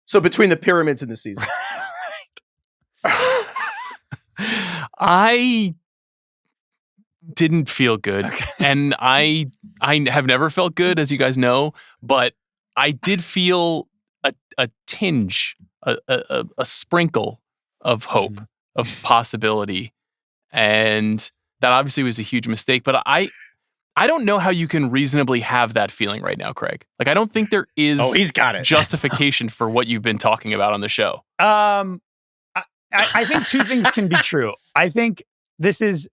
So between the pyramids and the season. I didn't feel good. Okay. And I have never felt good, as you guys know, but I did feel a tinge, a sprinkle of hope, of possibility. And that obviously was a huge mistake, but I don't know how you can reasonably have that feeling right now, Craig. Like, I don't think there is he's got it. Justification for what you've been talking about on the show. I think two things can be true. I think this is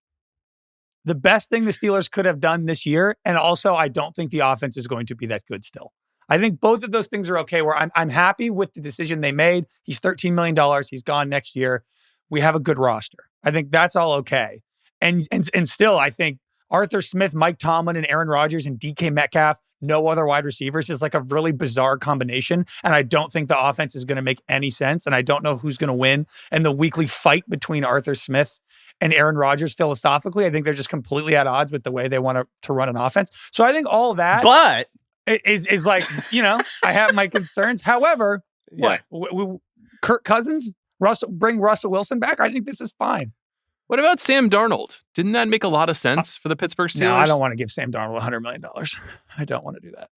the best thing the Steelers could have done this year. And also, I don't think the offense is going to be that good still. I think both of those things are okay, where I'm happy with the decision they made. He's $13 million. He's gone next year. We have a good roster. I think that's all okay. And still, I think Arthur Smith, Mike Tomlin, and Aaron Rodgers and DK Metcalf, no other wide receivers, is like a really bizarre combination. And I don't think the offense is going to make any sense. And I don't know who's going to win. And the weekly fight between Arthur Smith and Aaron Rodgers, philosophically, I think they're just completely at odds with the way they want to run an offense. So I think all that is like, you know, I have my concerns. However, what? Kirk Cousins, bring Russell Wilson back? I think this is fine. What about Sam Darnold? Didn't that make a lot of sense for the Pittsburgh Steelers? No, I don't want to give Sam Darnold $100 million. I don't want to do that.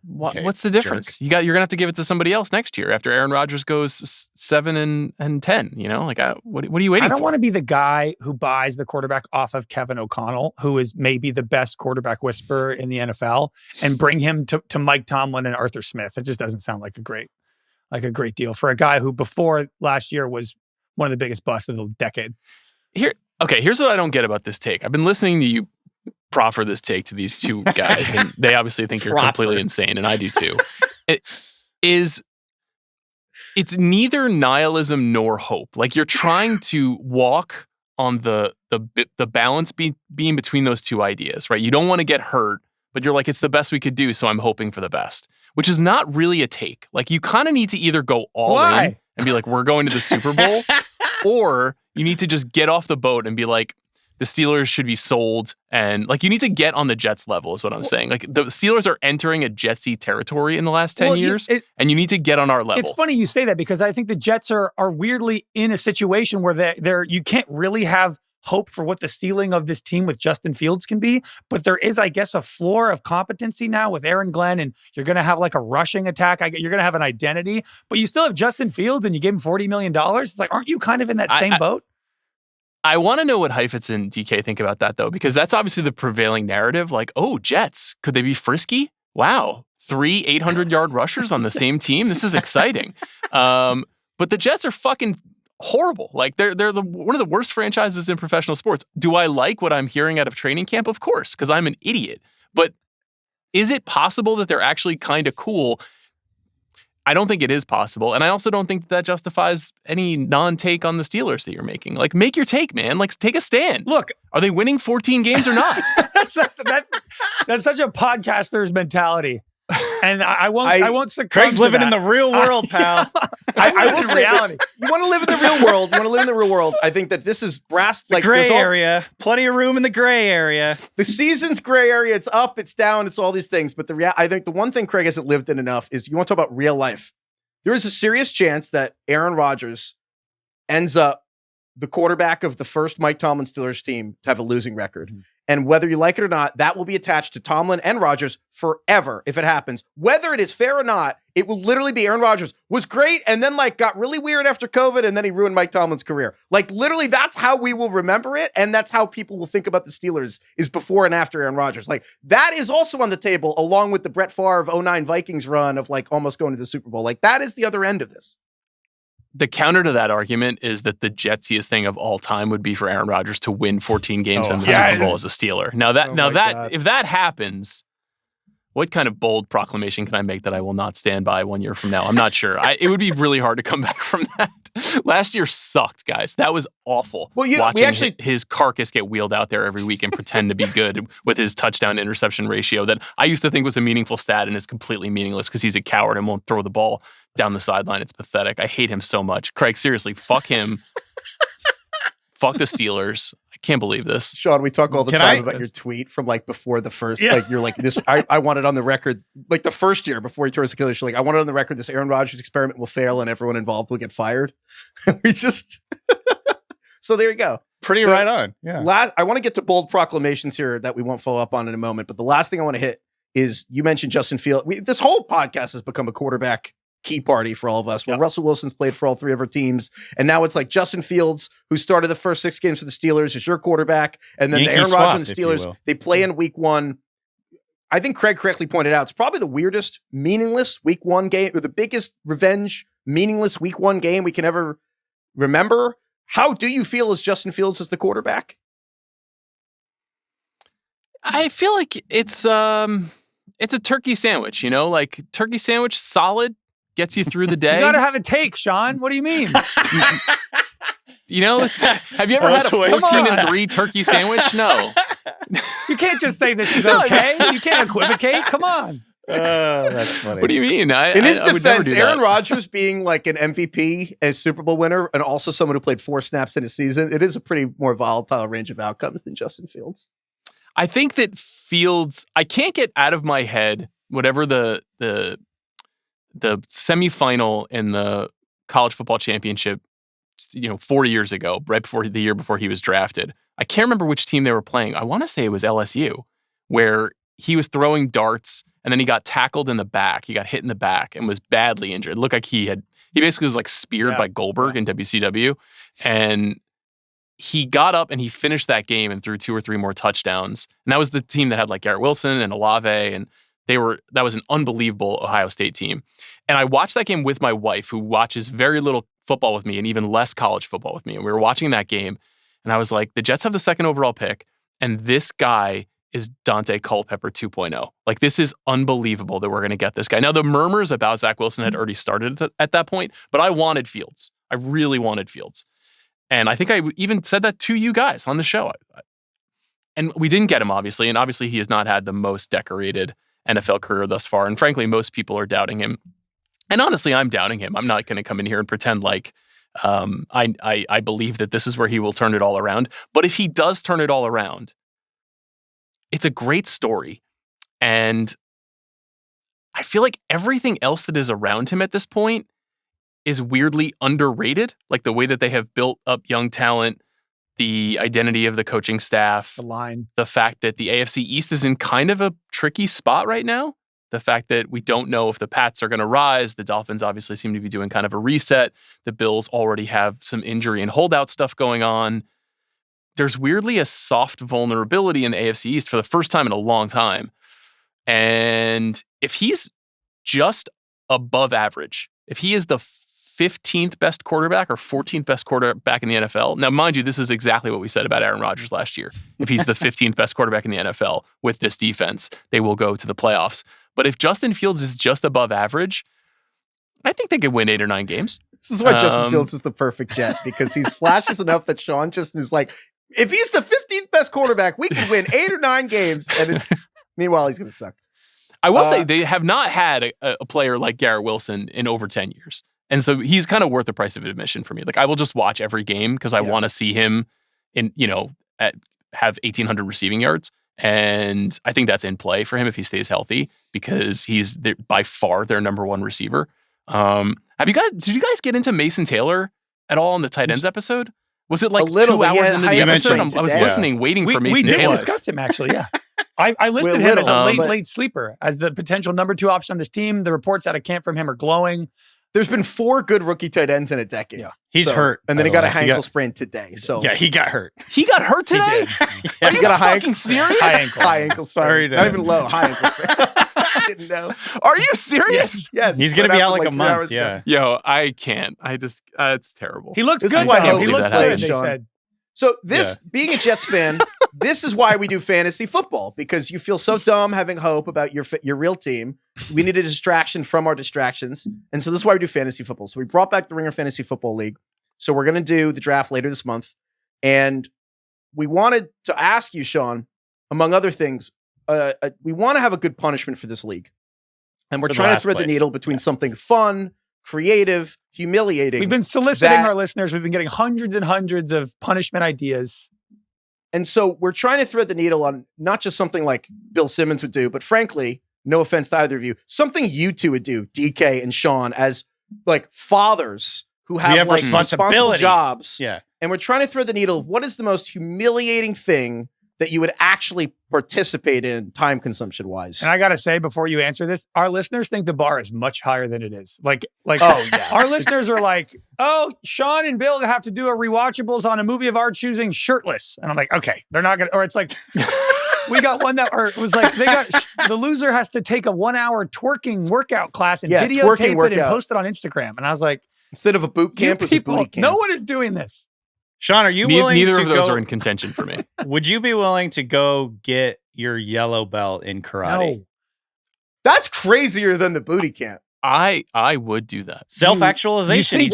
What's the difference? You're gonna have to give it to somebody else next year after Aaron Rodgers goes 7-10. You know, like what are you waiting for? I don't want to be the guy who buys the quarterback off of Kevin O'Connell, who is maybe the best quarterback whisperer in the NFL, and bring him to Mike Tomlin and Arthur Smith. It just doesn't sound like a great deal for a guy who before last year was one of the biggest busts of the decade. Here's what I don't get about this take. I've been listening to you proffer this take to these two guys, and they obviously think you're completely insane, and I do too. It's neither nihilism nor hope. Like, you're trying to walk on the balance beam between those two ideas, right? You don't want to get hurt, but you're like, it's the best we could do, so I'm hoping for the best, which is not really a take. Like, you kind of need to either go all in and be like, we're going to the Super Bowl, or you need to just get off the boat and be like, the Steelers should be sold. And like, you need to get on the Jets level is what I'm saying. Like, the Steelers are entering a Jetsy territory in the last 10 years, and you need to get on our level. It's funny you say that, because I think the Jets are weirdly in a situation where they're you can't really have hope for what the ceiling of this team with Justin Fields can be. But there is, I guess, a floor of competency now with Aaron Glenn, and you're going to have like a rushing attack. You're going to have an identity, but you still have Justin Fields and you gave him $40 million. It's like, aren't you kind of in that same boat? I want to know what Heifetz and DK think about that, though, because that's obviously the prevailing narrative. Like, oh, Jets, could they be frisky? Wow. 3 800-yard rushers on the same team. This is exciting. But the Jets are fucking horrible. Like, they're one of the worst franchises in professional sports. Do I like what I'm hearing out of training camp? Of course, because I'm an idiot. But is it possible that they're actually kind of cool? I don't think it is possible. And I also don't think that justifies any non-take on the Steelers that you're making. Like, make your take, man. Like, take a stand. Look, are they winning 14 games or not? that's such a podcaster's mentality. And I won't succumb Craig's to living that. in the real world, pal. I will say, reality. You want to live in the real world. You want to live in the real world. I think that this is brass. Like gray area. Plenty of room in the gray area. The season's gray area. It's up, it's down, it's all these things. But I think the one thing Craig hasn't lived in enough is you want to talk about real life. There is a serious chance that Aaron Rodgers ends up the quarterback of the first Mike Tomlin Steelers team to have a losing record. Mm-hmm. And whether you like it or not, that will be attached to Tomlin and Rodgers forever if it happens. Whether it is fair or not, it will literally be Aaron Rodgers was great and then like got really weird after COVID and then he ruined Mike Tomlin's career. Like literally that's how we will remember it. And that's how people will think about the Steelers is before and after Aaron Rodgers. Like that is also on the table along with the Brett Favre 09 Vikings run of like almost going to the Super Bowl. Like that is the other end of this. The counter to that argument is that the jetsiest thing of all time would be for Aaron Rodgers to win 14 games in the Super Bowl as a Steeler. Now that if that happens, what kind of bold proclamation can I make that I will not stand by 1 year from now? I'm not sure. It would be really hard to come back from that. Last year sucked, guys. That was awful. Well, watching his carcass get wheeled out there every week and pretend to be good with his touchdown interception ratio that I used to think was a meaningful stat and is completely meaningless because he's a coward and won't throw the ball down the sideline. It's pathetic. I hate him so much. Craig, seriously, fuck him. Fuck the Steelers. I can't believe this. Sean, we talk all the time about your tweet from like before the first, like you're like this, I want it on the record, like the first year before he tore his Achilles, you're like, I want it on the record, this Aaron Rodgers experiment will fail and everyone involved will get fired. We just, so there you go. Pretty right on. Yeah. I want to get to bold proclamations here that we won't follow up on in a moment, but the last thing I want to hit is you mentioned Justin Fields. This whole podcast has become a quarterback key party for all of us. Well, Russell Wilson's played for all three of our teams. And now it's like Justin Fields, who started the first 6 games for the Steelers, is your quarterback. And then Aaron Rodgers and the Steelers, they play in week 1. I think Craig correctly pointed out, it's probably the weirdest, meaningless week 1 game, or the biggest revenge, meaningless week 1 game we can ever remember. How do you feel as Justin Fields as the quarterback? I feel like it's a turkey sandwich, you know, like turkey sandwich, solid, gets you through the day. You gotta have a take, Sean. What do you mean? You know, have you ever had a 14-3 turkey sandwich? No. You can't just say this is okay. You can't equivocate. Come on. That's funny. What do you mean? In his defense, Aaron Rodgers being like an MVP, a Super Bowl winner, and also someone who played 4 snaps in a season, it is a pretty more volatile range of outcomes than Justin Fields. I think that Fields, I can't get out of my head whatever the semifinal in the college football championship, 4 years ago, right before the year before he was drafted. I can't remember which team they were playing. I want to say it was LSU, where he was throwing darts and then he got tackled in the back. He got hit in the back and was badly injured. It looked like he basically was like speared by Goldberg in WCW. And he got up and he finished that game and threw 2 or 3 more touchdowns. And that was the team that had like Garrett Wilson and Olave, and that was an unbelievable Ohio State team. And I watched that game with my wife, who watches very little football with me and even less college football with me. And we were watching that game and I was like, the Jets have the 2nd overall pick and this guy is Dante Culpepper 2.0. Like, this is unbelievable that we're going to get this guy. Now, the murmurs about Zach Wilson had already started at that point, but I wanted Fields. I really wanted Fields. And I think I even said that to you guys on the show. And we didn't get him, obviously. And obviously, he has not had the most decorated NFL career thus far. And frankly, most people are doubting him. And honestly, I'm doubting him. I'm not going to come in here and pretend like I believe that this is where he will turn it all around. But if he does turn it all around, it's a great story. And I feel like everything else that is around him at this point is weirdly underrated. Like the way that they have built up young talent, the identity of the coaching staff, The line. the fact that the AFC East is in kind of a tricky spot right now, the fact that we don't know if the Pats are going to rise. The Dolphins obviously seem to be doing kind of a reset. The Bills already have some injury and holdout stuff going on. There's weirdly a soft vulnerability in the AFC East for the first time in a long time. And if he's just above average, if he is the 15th best quarterback or 14th best quarterback in the NFL. Now, mind you, this is exactly what we said about Aaron Rodgers last year. If he's the 15th best quarterback in the NFL with this defense, they will go to the playoffs. But if Justin Fields is just above average, I think they could win 8 or 9 games. This is why Justin Fields is the perfect Jet, because he's flashes enough that Sean just is like, if he's the 15th best quarterback, we can win 8 or 9 games. And it's meanwhile, he's going to suck. I will say they have not had a player like Garrett Wilson in over 10 years. And so he's kind of worth the price of admission for me. Like, I will just watch every game because I want to see him have 1,800 receiving yards. And I think that's in play for him if he stays healthy, because he's by far their number one receiver. Did you guys get into Mason Taylor at all on the tight ends episode? Was it like 2 hours into the episode? I was listening, waiting for Mason Taylor. We did discuss him, actually, yeah. I listed him as a late sleeper, as the potential number 2 option on this team. The reports out of camp from him are glowing. There's been 4 good rookie tight ends in a decade. Yeah. He's hurt. And then he got a ankle sprain today. So yeah, he got hurt. He got hurt today? Are you fucking serious? High ankle sprain. Sorry. Not even low. High ankle sprain. I didn't know. Are you serious? Yes. He's going to be out like a month. Yeah. Yo, I can't. it's terrible. He looks This good. is why He Hope looks is good, played, they Sean. said. So being a Jets fan, this is why we do fantasy football, because you feel so dumb having hope about your real team. We need a distraction from our distractions. And so this is why we do fantasy football. So we brought back the Ringer Fantasy Football League. So we're going to do the draft later this month. And we wanted to ask you, Sean, among other things, we want to have a good punishment for this league. And we're trying to thread the needle between something fun, creative, humiliating. We've been soliciting our listeners. We've been getting hundreds and hundreds of punishment ideas. And so we're trying to thread the needle on not just something like Bill Simmons would do, but frankly, no offense to either of you, something you two would do, DK and Sean, as like fathers who have like responsible jobs. Yeah. And we're trying to thread the needle of what is the most humiliating thing that you would actually participate in time consumption wise. And I got to say, before you answer this, our listeners think the bar is much higher than it is. Our listeners are like, oh, Sean and Bill have to do a rewatchables on a movie of our choosing shirtless. And I'm like, okay, they're not going to, or it's like, we got one that it was like, the loser has to take a 1-hour twerking workout class and videotape it and post it on Instagram. And I was like, instead of a boot camp, it's a booty camp. No one is doing this. Sean, are you willing Neither to of those are in contention for me. Would you be willing to go get your yellow belt in karate? No. That's crazier than the booty camp. I would do that. Self-actualization. You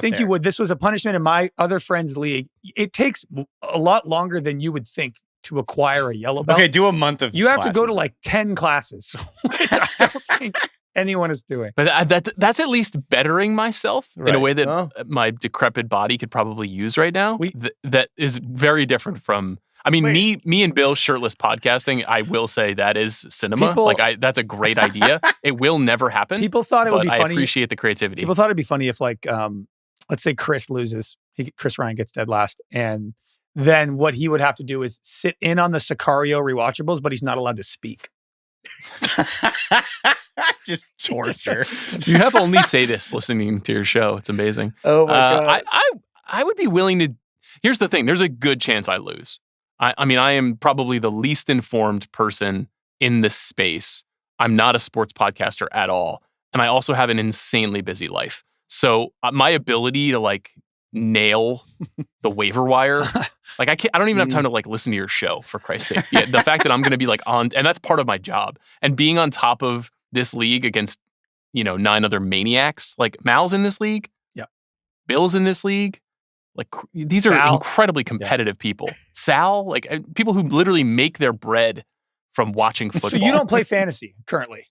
think you would? This was a punishment in my other friend's league. It takes a lot longer than you would think to acquire a yellow belt. Okay, do a month of You have to go to like 10 classes, which I don't think anyone is doing. But that's at least bettering myself in a way that my decrepit body could probably use right now. That is very different from, I mean, me and Bill shirtless podcasting, I will say that is cinema. That's a great idea. It will never happen. People thought it would be funny. I appreciate the creativity. People thought it'd be funny if let's say Chris loses. Chris Ryan gets dead last. And then what he would have to do is sit in on the Sicario rewatchables, but he's not allowed to speak. Just torture. You have only sadists listening to your show. It's amazing. Oh my God. I would be willing to. Here's the thing. There's a good chance I lose. I mean, I am probably the least informed person in this space. I'm not a sports podcaster at all. And I also have an insanely busy life. So my ability to nail the waiver wire, I don't even have time to listen to your show, for Christ's sake. Yeah, the fact that I'm going to be on, and that's part of my job, and being on top of this league against 9 other maniacs. Mal's in this league. Yeah. Bill's in this league. These are incredibly competitive people. Sal, people who literally make their bread from watching football. So you don't play fantasy currently?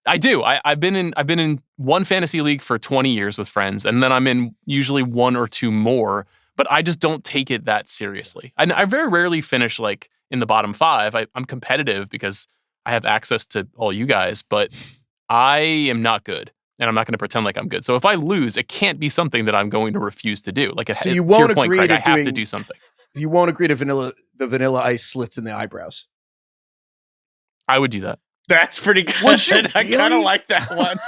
I do. I've been in one fantasy league for 20 years with friends, and then I'm in usually 1 or 2 more. But I just don't take it that seriously. And I very rarely finish in the bottom 5. I'm competitive because I have access to all you guys, but I am not good. And I'm not going to pretend like I'm good. So if I lose, it can't be something that I'm going to refuse to do. So you won't agree Craig, to I have to do something. you won't agree to the Vanilla Ice slits in the eyebrows. I would do that. That's pretty good. Would you I kind really? of like that one.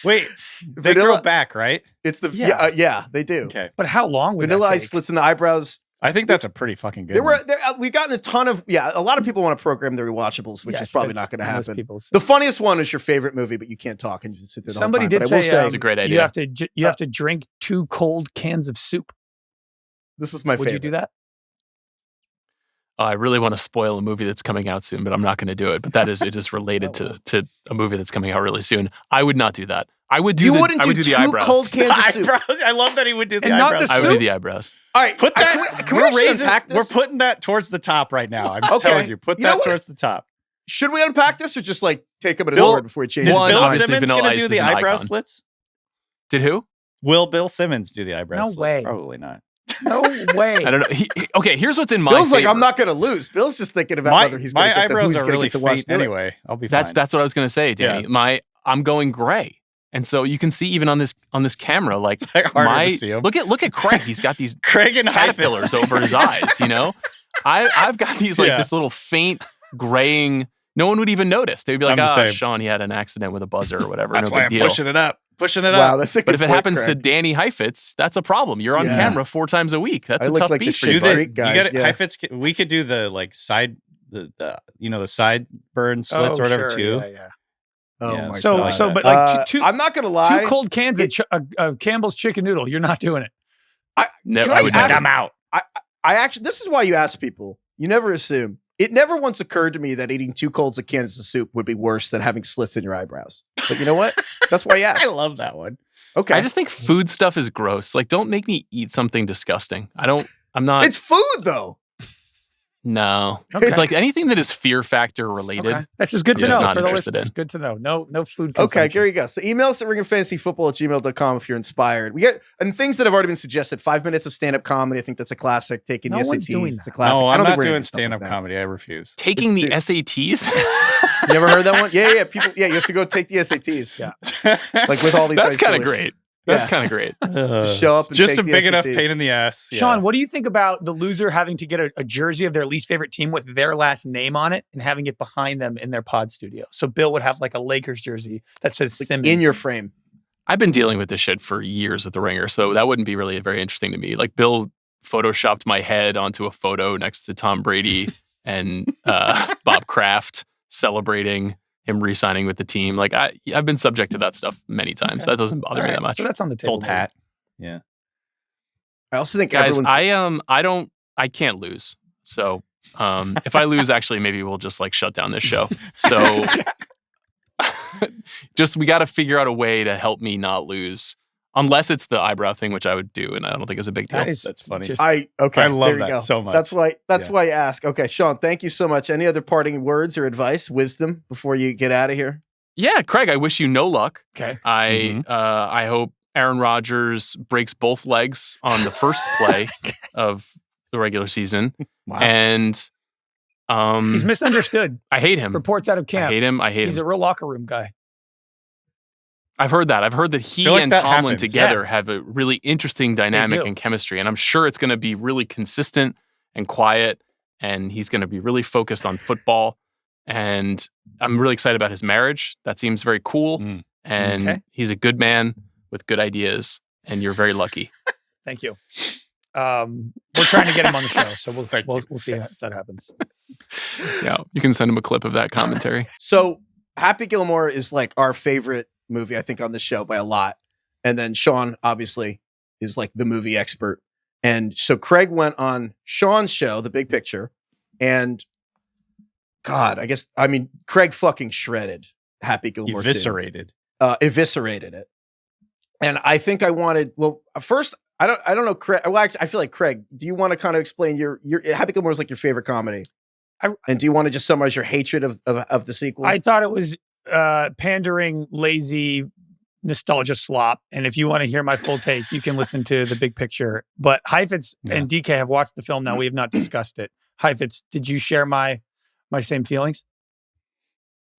Wait, they Vanilla- grow back, right? It's the Yeah. yeah, they do. Okay. But how long would Vanilla that Ice take? slits in the eyebrows. I think that's a pretty fucking good one. We've gotten a ton of a lot of people want to program their rewatchables, which is Yes, probably that's not going to most happen. people's- The funniest one is your favorite movie, but you can't talk and you just sit there. Somebody the whole did time. But I say, will say It's a great idea. You have to drink 2 cold cans of soup. this is my Would favorite. you do that? I really want to spoil a movie that's coming out soon, but I'm not going to do it. But it is related to a movie that's coming out really soon. I would not do that. I would do You the, wouldn't I would do do the 2 eyebrows. cold cans of soup. Eyebrows. I love that he would do the And not eyebrows. the I would soup? do the eyebrows. All right, Put that. Can we actually unpack this? We're putting that towards the top right now. I'm Okay. telling you, put You know that what? towards the top. Should we unpack this or just like take them at his Bill- word before we change Is it? One, Bill obviously, Simmons Vanilla going to Ice do is the an eyebrow icon. slits? Did who? Will Bill Simmons do the eyebrow No slits? way. Probably not. No way. I don't know. Okay, here's what's in my Bill's like, favor. I'm not going to lose. Bill's just thinking about whether he's going my to get to eyebrows who's are going to really get to watch faint do it. anyway. I'll be fine. That's what I was going to say, Danny. Yeah. I'm going gray. And so you can see even on this camera, like, It's like harder to see him. look at Craig. He's got these Craig and caterpillars over his eyes, you know? I've got these Yeah. this little faint graying. No one would even notice. They'd be like, I'm the same. Sean, he had an accident with a buzzer or whatever. That's no why big I'm deal. pushing it up. Pushing it Wow, up. that's a good But if it point, happens to Craig. Danny Heifetz, that's a problem. You're on Yeah. camera 4 times a week. That's I a look tough like the beat for shit you. State Do buddy. guys, you get it? yeah. Heifetz, we could do the like side, the sideburn slits or whatever sure. too. Yeah. Oh Yeah. my So, God. but like two I'm not going to lie. 2 cold cans of Campbell's chicken noodle. You're not doing it. Never, Can I I would ask- never. I'm out. I actually, this is why you ask people. You never assume. It never once occurred to me that eating 2 colds of cans of soup would be worse than having slits in your eyebrows. But you know what? That's why you I ask. love that one. Okay. I just think food stuff is gross. Like, don't make me eat something disgusting. I'm not. It's food, though. No. Okay. It's like anything that is fear factor related. Okay. That's just good I'm to just know not for the interested listeners. in. Good to know. No food Okay, consumption. here you go. So email us at ringoffantasyfootball@gmail.com if you're inspired. We get and things that have already been suggested. 5 minutes of stand-up comedy. I think that's a classic. Taking No the one's doing SATs. It's a that. classic. No, I I'm don't think not we're gonna doing do stuff stand-up like that. comedy. I refuse. Taking the It's SATs? You ever heard that one? Yeah. People. Yeah, you have to go take the SATs. Yeah. Like with all these. That's high kind of schoolers. great. That's Yeah. kind of great. Just show up and just take a the big enough SATs. pain in the ass. Yeah. Sean, what do you think about the loser having to get a jersey of their least favorite team with their last name on it and having it behind them in their pod studio? So Bill would have like a Lakers jersey that says Like, Simmons in your frame. I've been dealing with this shit for years at the Ringer, so that wouldn't be really very interesting to me. Like, Bill photoshopped my head onto a photo next to Tom Brady and Bob Kraft celebrating him re-signing with the team. Like, I've been subject to that stuff many times. Okay. That doesn't bother me that much. So that's on the It's table. old hat. Yeah. I also think Guys, everyone's. I can't lose. So if I lose, actually, maybe we'll just like shut down this show. So we got to figure out a way to help me not lose, unless it's the eyebrow thing, which I would do, and I don't think it's a big deal. That's funny. just- Okay. I love there you that go. so much. That's why Yeah. I ask. Okay, Sean, thank you so much. Any other parting words or advice, wisdom before you get out of here? Yeah, Craig, I wish you no luck. Okay. I hope Aaron Rodgers breaks both legs on the first play of the regular season, Wow. and He's misunderstood. I hate him. Reports out of I camp. hate him. I hate He's him. a real locker room guy. I've heard that. I've heard that he Feel like and that Tomlin happens. together have a really interesting dynamic do. and chemistry, and I'm sure it's going to be really consistent and quiet, and he's going to be really focused on football. And I'm really excited about his marriage. That seems very cool, Mm. and Okay. he's a good man with good ideas, and you're very lucky. Thank you. We're trying to get him on the show, so Thank we'll see if that happens. Yeah, you can send him a clip of that commentary. So Happy Gilmore is like our favorite movie, I think, on the show by a lot. And then Sean, obviously, is like the movie expert. And so Craig went on Sean's show, The Big Picture, and God, Craig fucking shredded Happy Gilmore 2. Eviscerated. Eviscerated it. And I think I wanted, well, first, I don't know, Craig. Well, actually, I feel like Craig, do you want to kind of explain your Happy Gilmore is like your favorite comedy? And do you want to just summarize your hatred of the sequel? I thought it was pandering, lazy, nostalgia slop. And if you want to hear my full take, you can listen to The Big Picture. But Heifetz and DK have watched the film now. We have not discussed it. Heifetz, did you share my same feelings?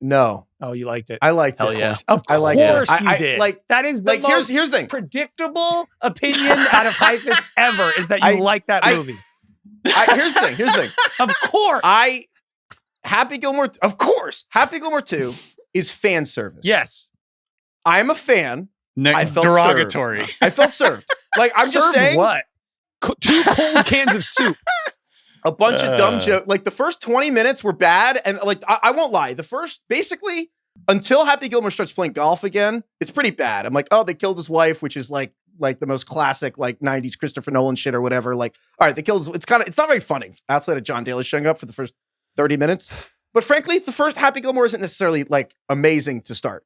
No. Oh, you liked it. I liked Hell it. yeah. Of I like course it. you did. Like, that is the most here's the thing. predictable opinion out of Heifetz ever is that you like that movie. Here's the thing. Of course. Happy Gilmore 2 is fan service. Yes. I'm a fan. I felt derogatory. Served. I felt served. Like, I'm just saying. What? 2 cold cans of soup. A bunch of dumb jokes. Like, the first 20 minutes were bad. And, like, I won't lie. The first, basically, until Happy Gilmore starts playing golf again, it's pretty bad. I'm like, oh, they killed his wife, which is, like the most classic, like, 90s Christopher Nolan shit or whatever. Like, all right, they killed his, it's not very funny outside of John Daly showing up for the first 30 minutes. But frankly, the first Happy Gilmore isn't necessarily, like, amazing to start.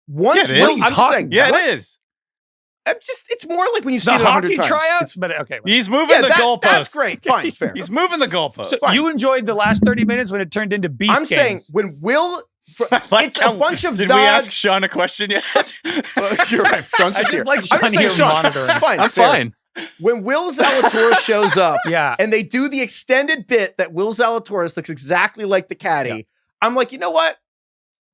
Once it is. It is. It's more like when you see The it 100 hockey times. tryouts? But okay. Well. He's moving the goalposts. That's great. Fine, it's fair. He's moving the goalposts. So you enjoyed the last 30 minutes when it turned into beast I'm saying when Will... it's a bunch of Did nods. we ask Sean a question yet? You're right. Sean's I just just here. like Sean here monitoring. Fine. I'm fair. fine. When Will Zalatoris shows up Yeah. and they do the extended bit that Will Zalatoris looks exactly like the caddy, Yeah. I'm like, you know what?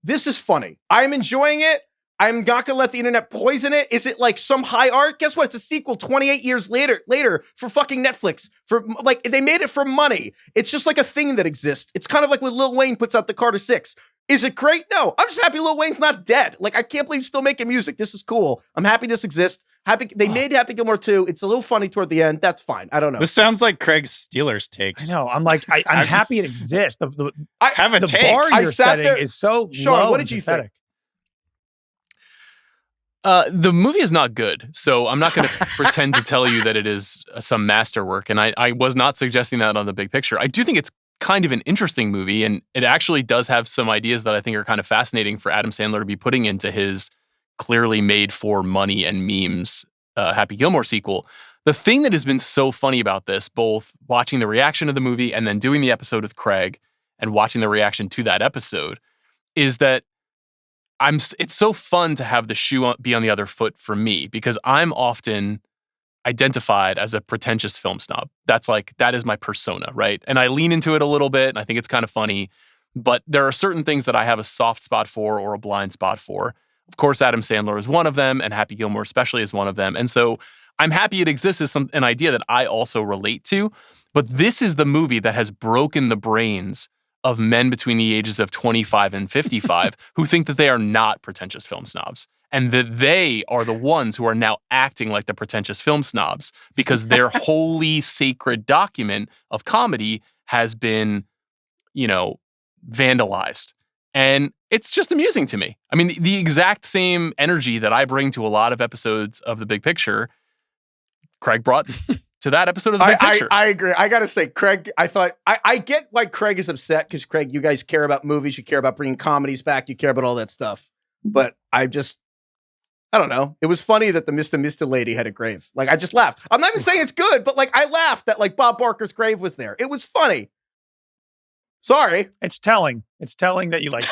This is funny. I'm enjoying it. I'm not going to let the internet poison it. Is it like some high art? Guess what? It's a sequel 28 years later for fucking Netflix. For like, they made it for money. It's just like a thing that exists. It's kind of like when Lil Wayne puts out the Carter 6. Is it great? No. I'm just happy Lil Wayne's not dead. Like, I can't believe he's still making music. This is cool. I'm happy this exists. They made Happy Gilmore 2. It's a little funny toward the end. That's fine. I don't know. This sounds like Craig's Steelers takes. I know. I'm like, I'm happy it exists. I have a the take. bar I you're sat setting there- is so Sean, low what and did you pathetic. think? The movie is not good, so I'm not going to pretend to tell you that it is some masterwork, and I was not suggesting that on the big picture. I do think it's kind of an interesting movie, and it actually does have some ideas that I think are kind of fascinating for Adam Sandler to be putting into his clearly made for money and memes Happy Gilmore sequel. The thing that has been so funny about this, both watching the reaction to the movie and then doing the episode with Craig and watching the reaction to that episode, is that it's so fun to have the shoe be on the other foot for me, because I'm often identified as a pretentious film snob. That is my persona, right? And I lean into it a little bit, and I think it's kind of funny, but there are certain things that I have a soft spot for or a blind spot for. Of course, Adam Sandler is one of them, and Happy Gilmore especially is one of them. And so I'm happy it exists as an idea that I also relate to, but this is the movie that has broken the brains of men between the ages of 25 and 55 who think that they are not pretentious film snobs, and that they are the ones who are now acting like the pretentious film snobs because their holy sacred document of comedy has been, vandalized. And it's just amusing to me. I mean, the exact same energy that I bring to a lot of episodes of The Big Picture, Craig brought to that episode of The Big Picture. I agree. I got to say, Craig, I get why Craig is upset, because Craig, you guys care about movies, you care about bringing comedies back, you care about all that stuff. But I don't know. It was funny that the Mr. lady had a grave. Like, I just laughed. I'm not even saying it's good, but like, I laughed that like Bob Barker's grave was there. It was funny. Sorry. It's telling. It's telling that you liked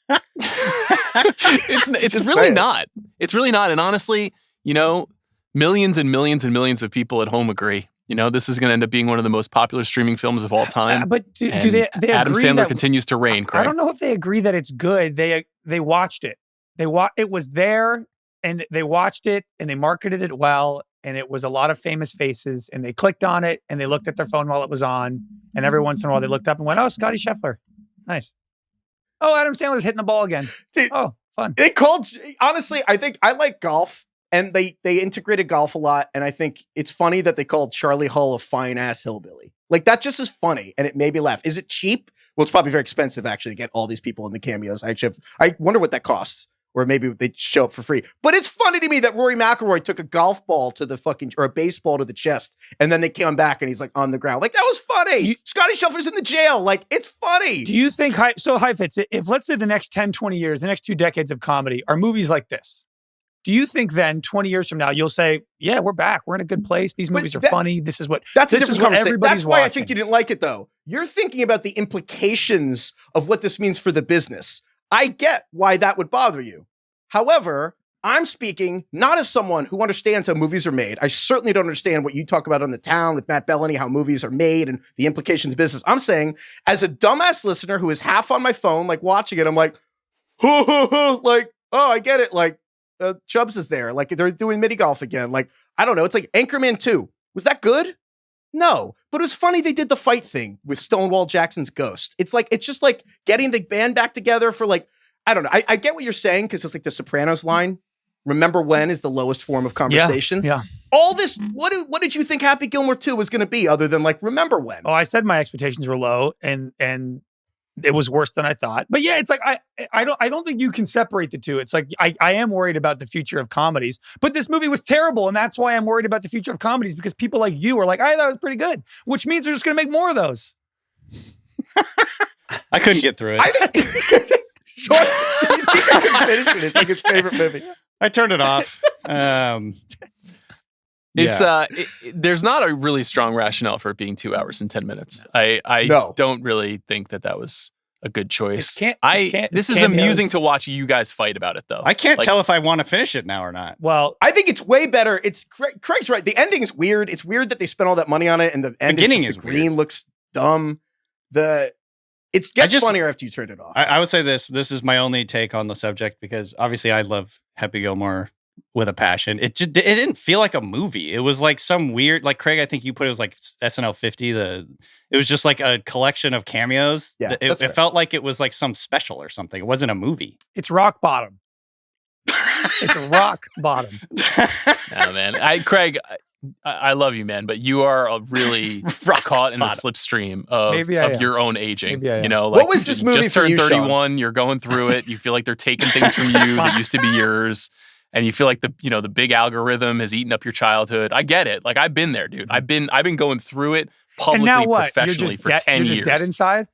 it. It's really not. It's really not. And honestly, millions and millions and millions of people at home agree. This is going to end up being one of the most popular streaming films of all time. But do they Adam agree Sandler that, continues to reign, Craig. I don't know if they agree that it's good. They watched it. It was there, and they watched it, and they marketed it well, and it was a lot of famous faces, and they clicked on it, and they looked at their phone while it was on, and every once in a while they looked up and went, "Oh, Scotty Scheffler, nice. Oh, Adam Sandler's hitting the ball again. Dude, oh, fun." They called. Honestly, I think I like golf. And they integrated golf a lot. And I think it's funny that they called Charlie Hull a fine ass hillbilly. Like, that just is funny. And it made me laugh. Is it cheap? Well, it's probably very expensive, actually, to get all these people in the cameos. I wonder what that costs. Or maybe they show up for free. But it's funny to me that Rory McIlroy took a golf ball to or a baseball to the chest. And then they came back and he's like on the ground. Like, that was funny. Scotty Scheffler's in the jail. Like, it's funny. Do you think, Heifetz, if let's say the next 10, 20 years, the next 2 decades of comedy are movies like this, do you think then 20 years from now you'll say, yeah, we're back. We're in a good place. These movies are funny. This is what everybody's That's why watching. I think you didn't like it, though. You're thinking about the implications of what this means for the business. I get why that would bother you. However, I'm speaking not as someone who understands how movies are made. I certainly don't understand what you talk about on The Town with Matt Bellany, how movies are made and the implications of business. I'm saying, as a dumbass listener who is half on my phone, like watching it, I'm like, like, oh, I get it. Like, Chubbs is there. Like, they're doing mini golf again. Like, I don't know. It's like Anchorman 2. Was that good? No, but it was funny they did the fight thing with Stonewall Jackson's ghost. It's just like getting the band back together for like, I don't know. I get what you're saying because it's like the Sopranos line. Remember when is the lowest form of conversation. Yeah. All this, what did you think Happy Gilmore 2 was going to be other than like, remember when? Oh, I said my expectations were low and it was worse than I thought. But yeah, it's like, I don't think you can separate the two. It's like, I am worried about the future of comedies, but this movie was terrible. And that's why I'm worried about the future of comedies because people like you are like, I thought it was pretty good, which means they're just going to make more of those. I couldn't get through it. I think Sean, do you think I can finish it? It's like his favorite movie. I turned it off. There's not a really strong rationale for it being 2 hours and 10 minutes. I don't really think that was a good choice. This is amusing to watch you guys fight about it, though. I can't tell if I want to finish it now or not. Well, I think it's way better. Craig's right. The ending is weird. It's weird that they spent all that money on it, and the ending is green weird. Looks dumb. It gets funnier after you turn it off. I would say this is my only take on the subject because obviously I love Happy Gilmore with a passion. It didn't feel like a movie. It was like some weird, like Craig, I think you put it was like SNL 50. It was just like a collection of cameos. Yeah, it felt like it was like some special or something. It wasn't a movie. It's rock bottom. It's rock bottom. Oh man, Craig, I love you, man, but you are really caught in the slipstream of your own aging. You know, like what was this movie just for turned you, 31. Sean? You're going through it. You feel like they're taking things from you that used to be yours, and you feel like the big algorithm has eaten up your childhood. I get it. Like I've been there, dude. I've been going through it publicly, professionally for 10 years. You're just dead inside.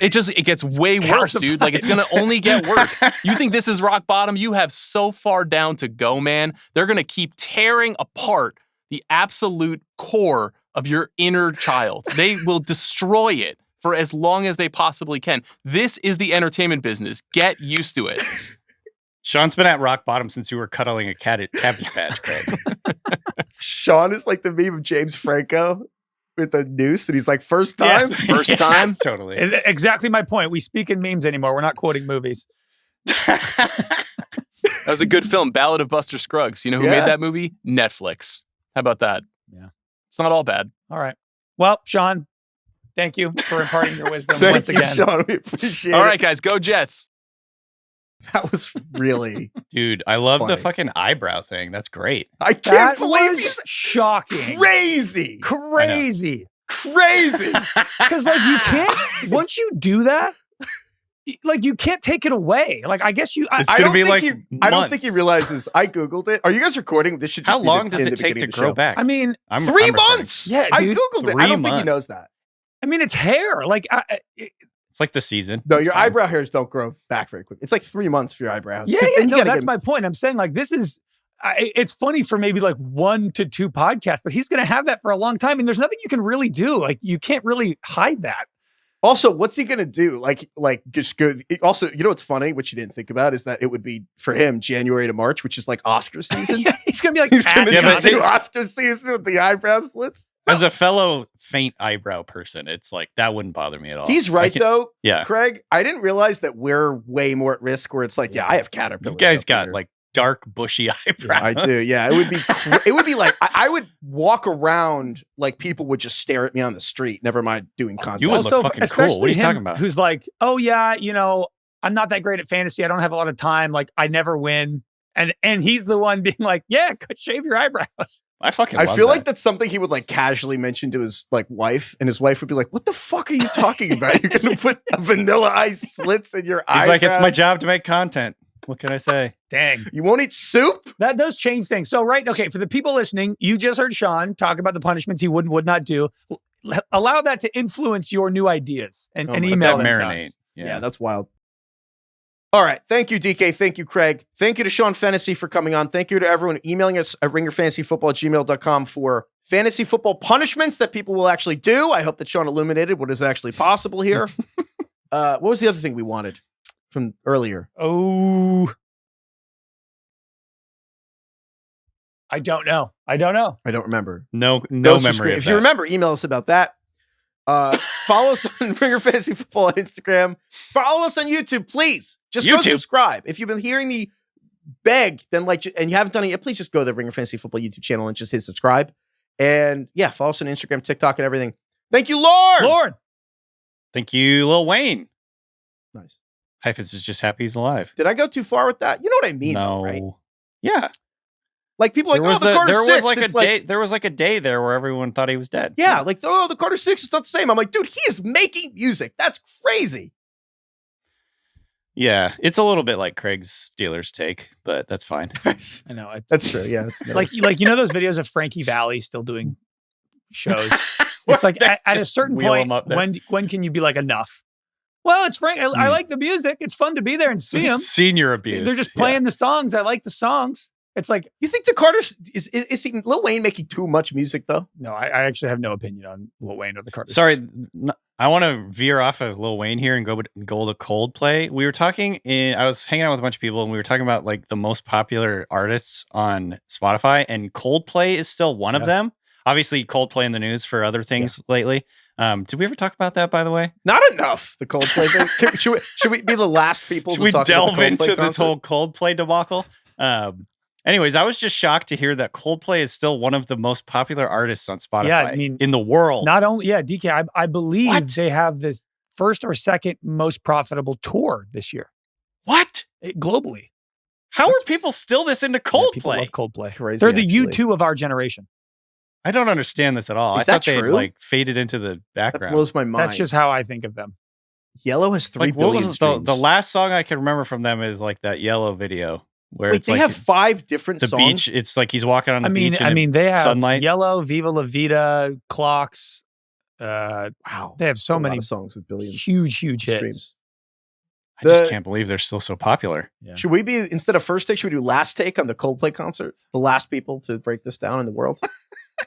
It gets way worse, dude. Like it's gonna only get worse. You think this is rock bottom? You have so far down to go, man. They're gonna keep tearing apart the absolute core of your inner child. They will destroy it for as long as they possibly can. This is the entertainment business. Get used to it. Sean's been at rock bottom since you were cuddling a cat at Cabbage Patch, Craig. Sean is like the meme of James Franco with the noose, and he's like, first time? Yes. First time? Totally. Exactly my point. We speak in memes anymore. We're not quoting movies. That was a good film, Ballad of Buster Scruggs. You know who made that movie? Netflix. How about that? Yeah. It's not all bad. All right. Well, Sean, thank you for imparting your wisdom Thank once you, again. Sean. We appreciate it. All right, guys, go Jets. That was really Dude, I love funny. the fucking eyebrow thing. That's great. I can't That believe was he's shocking. crazy. Crazy. Crazy. Because like you can't, once you do that, like you can't take it away. Like I guess It's I gonna don't be think like I don't think he months. realizes. I Googled it. Are you guys recording? This should just How be long the, does in it the take beginning to of the grow show. back? I mean, I'm 3 recording. months. Yeah, I dude. Googled it. I don't think he knows that. I mean, it's hair. Like It's like the season. No, It's your fine. eyebrow hairs don't grow back very quickly. It's like 3 months for your eyebrows. yeah, And you no, gotta that's get- my point. I'm saying like this is, it's funny for maybe like 1 to 2 podcasts, but he's going to have that for a long time. And there's nothing you can really do. Like you can't really hide that. Also, what's he gonna do? Like just go. Also, you know what's funny, which you didn't think about, is that it would be for him January to March, which is like Oscar season. Yeah, he's going to be like, He's gonna Yeah, just but do Oscar season with the eyebrow slits. As a fellow faint eyebrow person, it's like that wouldn't bother me at all. He's right though. Yeah. Craig, I didn't realize that we're way more at risk. Where it's like, I have You caterpillars. guys up got here. like dark, bushy eyebrows. I do. Yeah, it would be. It would be like I would walk around like people would just stare at me on the street. Never mind doing content. You would look fucking cool. especially What are you him, talking about? Who's like, oh yeah, you know, I'm not that great at fantasy. I don't have a lot of time. Like I never win. And he's the one being like, yeah, shave your eyebrows. I fucking. I love feel that. like that's something he would like casually mention to his like wife, and his wife would be like, "What the fuck are you talking about? You're gonna put a vanilla ice slits in your eyes?" He's like, it's my job to make content. What can I say? Dang. You won't eat soup? That does change things. So, okay, for the people listening, you just heard Sean talk about the punishments he would not do. Allow that to influence your new ideas and Oh my email God. them to Marinate. us. Yeah, that's wild. All right. Thank you, DK. Thank you, Craig. Thank you to Sean Fennessey for coming on. Thank you to everyone emailing us at ringerfantasyfootball@gmail.com for fantasy football punishments that people will actually do. I hope that Sean illuminated what is actually possible here. What was the other thing we wanted from earlier? Oh, I don't know. I don't remember. No Ghost memory. of Screen. Of If you that. remember, email us about that. Follow us on Ringer Fantasy Football on Instagram. Follow us on YouTube, please. Just go YouTube. subscribe. If you've been hearing me beg, then and you haven't done it yet, please just go to the Ringer Fantasy Football YouTube channel and just hit subscribe. And yeah, follow us on Instagram, TikTok, and everything. Thank you, Lord. Lord. Thank you, Lil Wayne. Nice. Heifetz is just happy he's alive. Did I go too far with that? You know what I mean, No. though, right? Yeah. Like people are like, the Carter 6. There was like a day there where everyone thought he was dead. Yeah, like, the Carter 6 is not the same. I'm like, dude, he is making music. That's crazy. Yeah, it's a little bit like Craig's Steelers take, but that's fine. I know. That's true. Yeah. It's like those videos of Frankie Valli still doing shows. It's like at a certain point, when can you be like, enough? Well, it's Frank. I like the music. It's fun to be there and see him. Senior abuse. They're just playing the songs. I like the songs. It's like, you think the Carters is Lil Wayne making too much music though? No, I actually have no opinion on Lil Wayne or the Carters. Sorry, I want to veer off of Lil Wayne here and go to Coldplay. We were talking I was hanging out with a bunch of people and we were talking about like the most popular artists on Spotify, and Coldplay is still one of them. Obviously, Coldplay in the news for other things lately. Did we ever talk about that, by the way? Not enough. The Coldplay thing. Should we be the last people to talk about the Coldplay into concert? This whole Coldplay debacle? Anyways, I was just shocked to hear that Coldplay is still one of the most popular artists on Spotify in the world. Not only, DK, I believe they have the first or second most profitable tour this year. What? Globally. How are people still this into Coldplay? Yeah, people love Coldplay. It's crazy, They're the U2 of our generation. I don't understand this at all. Is I that thought they true? like faded into the background. That blows my mind. That's just how I think of them. Yellow has 3 like, billion streams. The last song I can remember from them is like that Yellow video. Where Wait, they have 5 different songs? Beach. It's like he's walking on the beach. They have sunlight. Yellow, Viva La Vida, Clocks. Wow, they have so many songs with billions, huge hits. Streams. I just can't believe they're still so popular. Yeah. Should we be, instead of first take, should we do last take on the Coldplay concert? The last people to break this down in the world.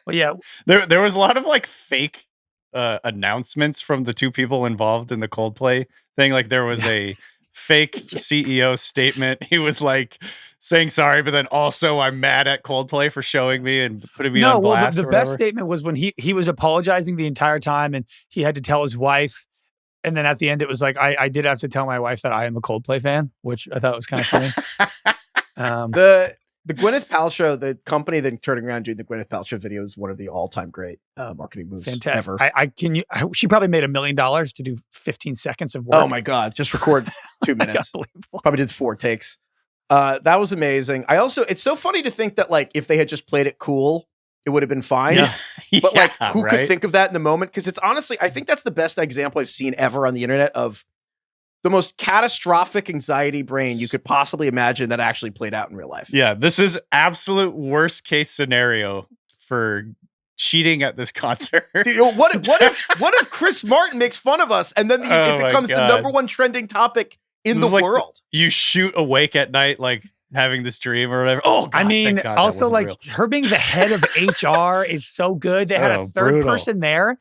Well, yeah, there was a lot of like fake announcements from the 2 people involved in the Coldplay thing. Like there was a fake CEO statement. He was like saying sorry, but then also I'm mad at Coldplay for showing me and putting me on blast. The best statement was when he was apologizing the entire time and he had to tell his wife. And then at the end, it was like, I did have to tell my wife that I am a Coldplay fan, which I thought was kind of funny. The Gwyneth Paltrow, the company that turning around doing the Gwyneth Paltrow video is one of the all-time great marketing moves ever. She probably made $1 million to do 15 seconds of work. Oh my God. Just record 2 minutes. Probably did 4 takes. That was amazing. It's so funny to think that like, if they had just played it cool, it would have been fine. Yeah. But like, who could think of that in the moment? Because it's honestly, I think that's the best example I've seen ever on the internet of the most catastrophic anxiety brain you could possibly imagine that actually played out in real life. Yeah, this is absolute worst case scenario for cheating at this concert. Dude, what if Chris Martin makes fun of us and then it becomes the #1 trending topic in the world? You shoot awake at night like having this dream or whatever. Oh, God, I mean, God, also like real. her being the head of HR is so good. They had a third person there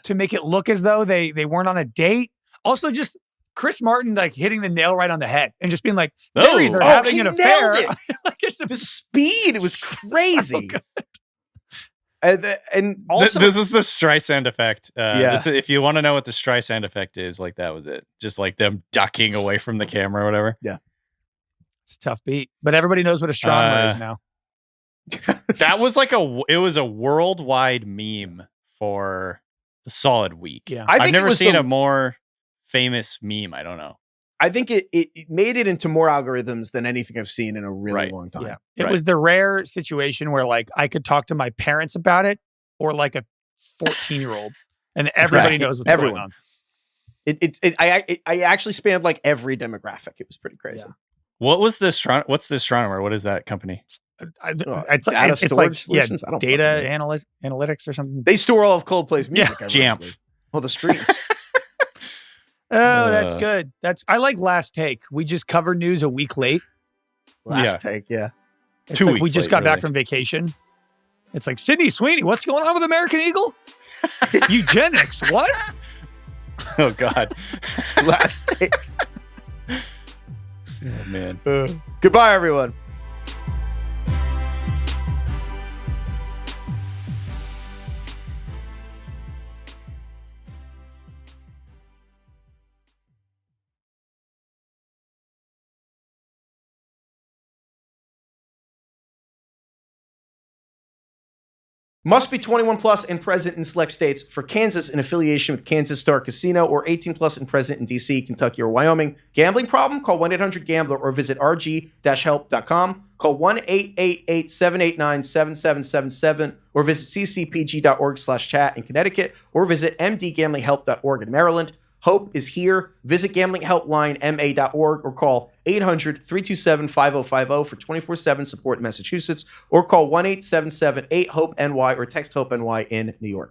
to make it look as though they weren't on a date. Also, just Chris Martin like hitting the nail right on the head and just being like, they're having an affair. Like, the speed, it was crazy. And also, this is the Streisand effect. If you want to know what the Streisand effect is, like that was it. Just like them ducking away from the camera or whatever. Yeah. It's a tough beat, but everybody knows what astronomer is now. That was like it was a worldwide meme for a solid week. Yeah. I've never seen a more famous meme. I don't know. I think it made it into more algorithms than anything I've seen in a really long time. Yeah. It was the rare situation where like I could talk to my parents about it or like a 14-year-old and everybody knows what's going on. I actually spanned like every demographic. It was pretty crazy. Yeah. What's the astronomer? What is that company? It's like solutions? Data analytics or something. They store all of Coldplay's music. Jamf. Well, the streams. Oh, that's good. I like Last Take. We just covered news a week late. Last Take, yeah. It's 2 weeks. We just got back from vacation. It's like Sydney Sweeney. What's going on with American Eagle? Eugenics. What? Oh God. Last Take. Oh man. Goodbye, everyone. Must be 21 plus and present in select states. For Kansas, in affiliation with Kansas Star Casino, or 18 plus and present in D.C., Kentucky, or Wyoming. Gambling problem? Call 1-800-GAMBLER or visit rg-help.com. Call 1-888-789-7777 or visit ccpg.org/chat in Connecticut or visit mdgamblinghelp.org in Maryland. Hope is here. Visit gamblinghelplinema.org or call 800-327-5050 for 24/7 support in Massachusetts, or call 1-877-8-HOPE-NY or text HOPE-NY in New York.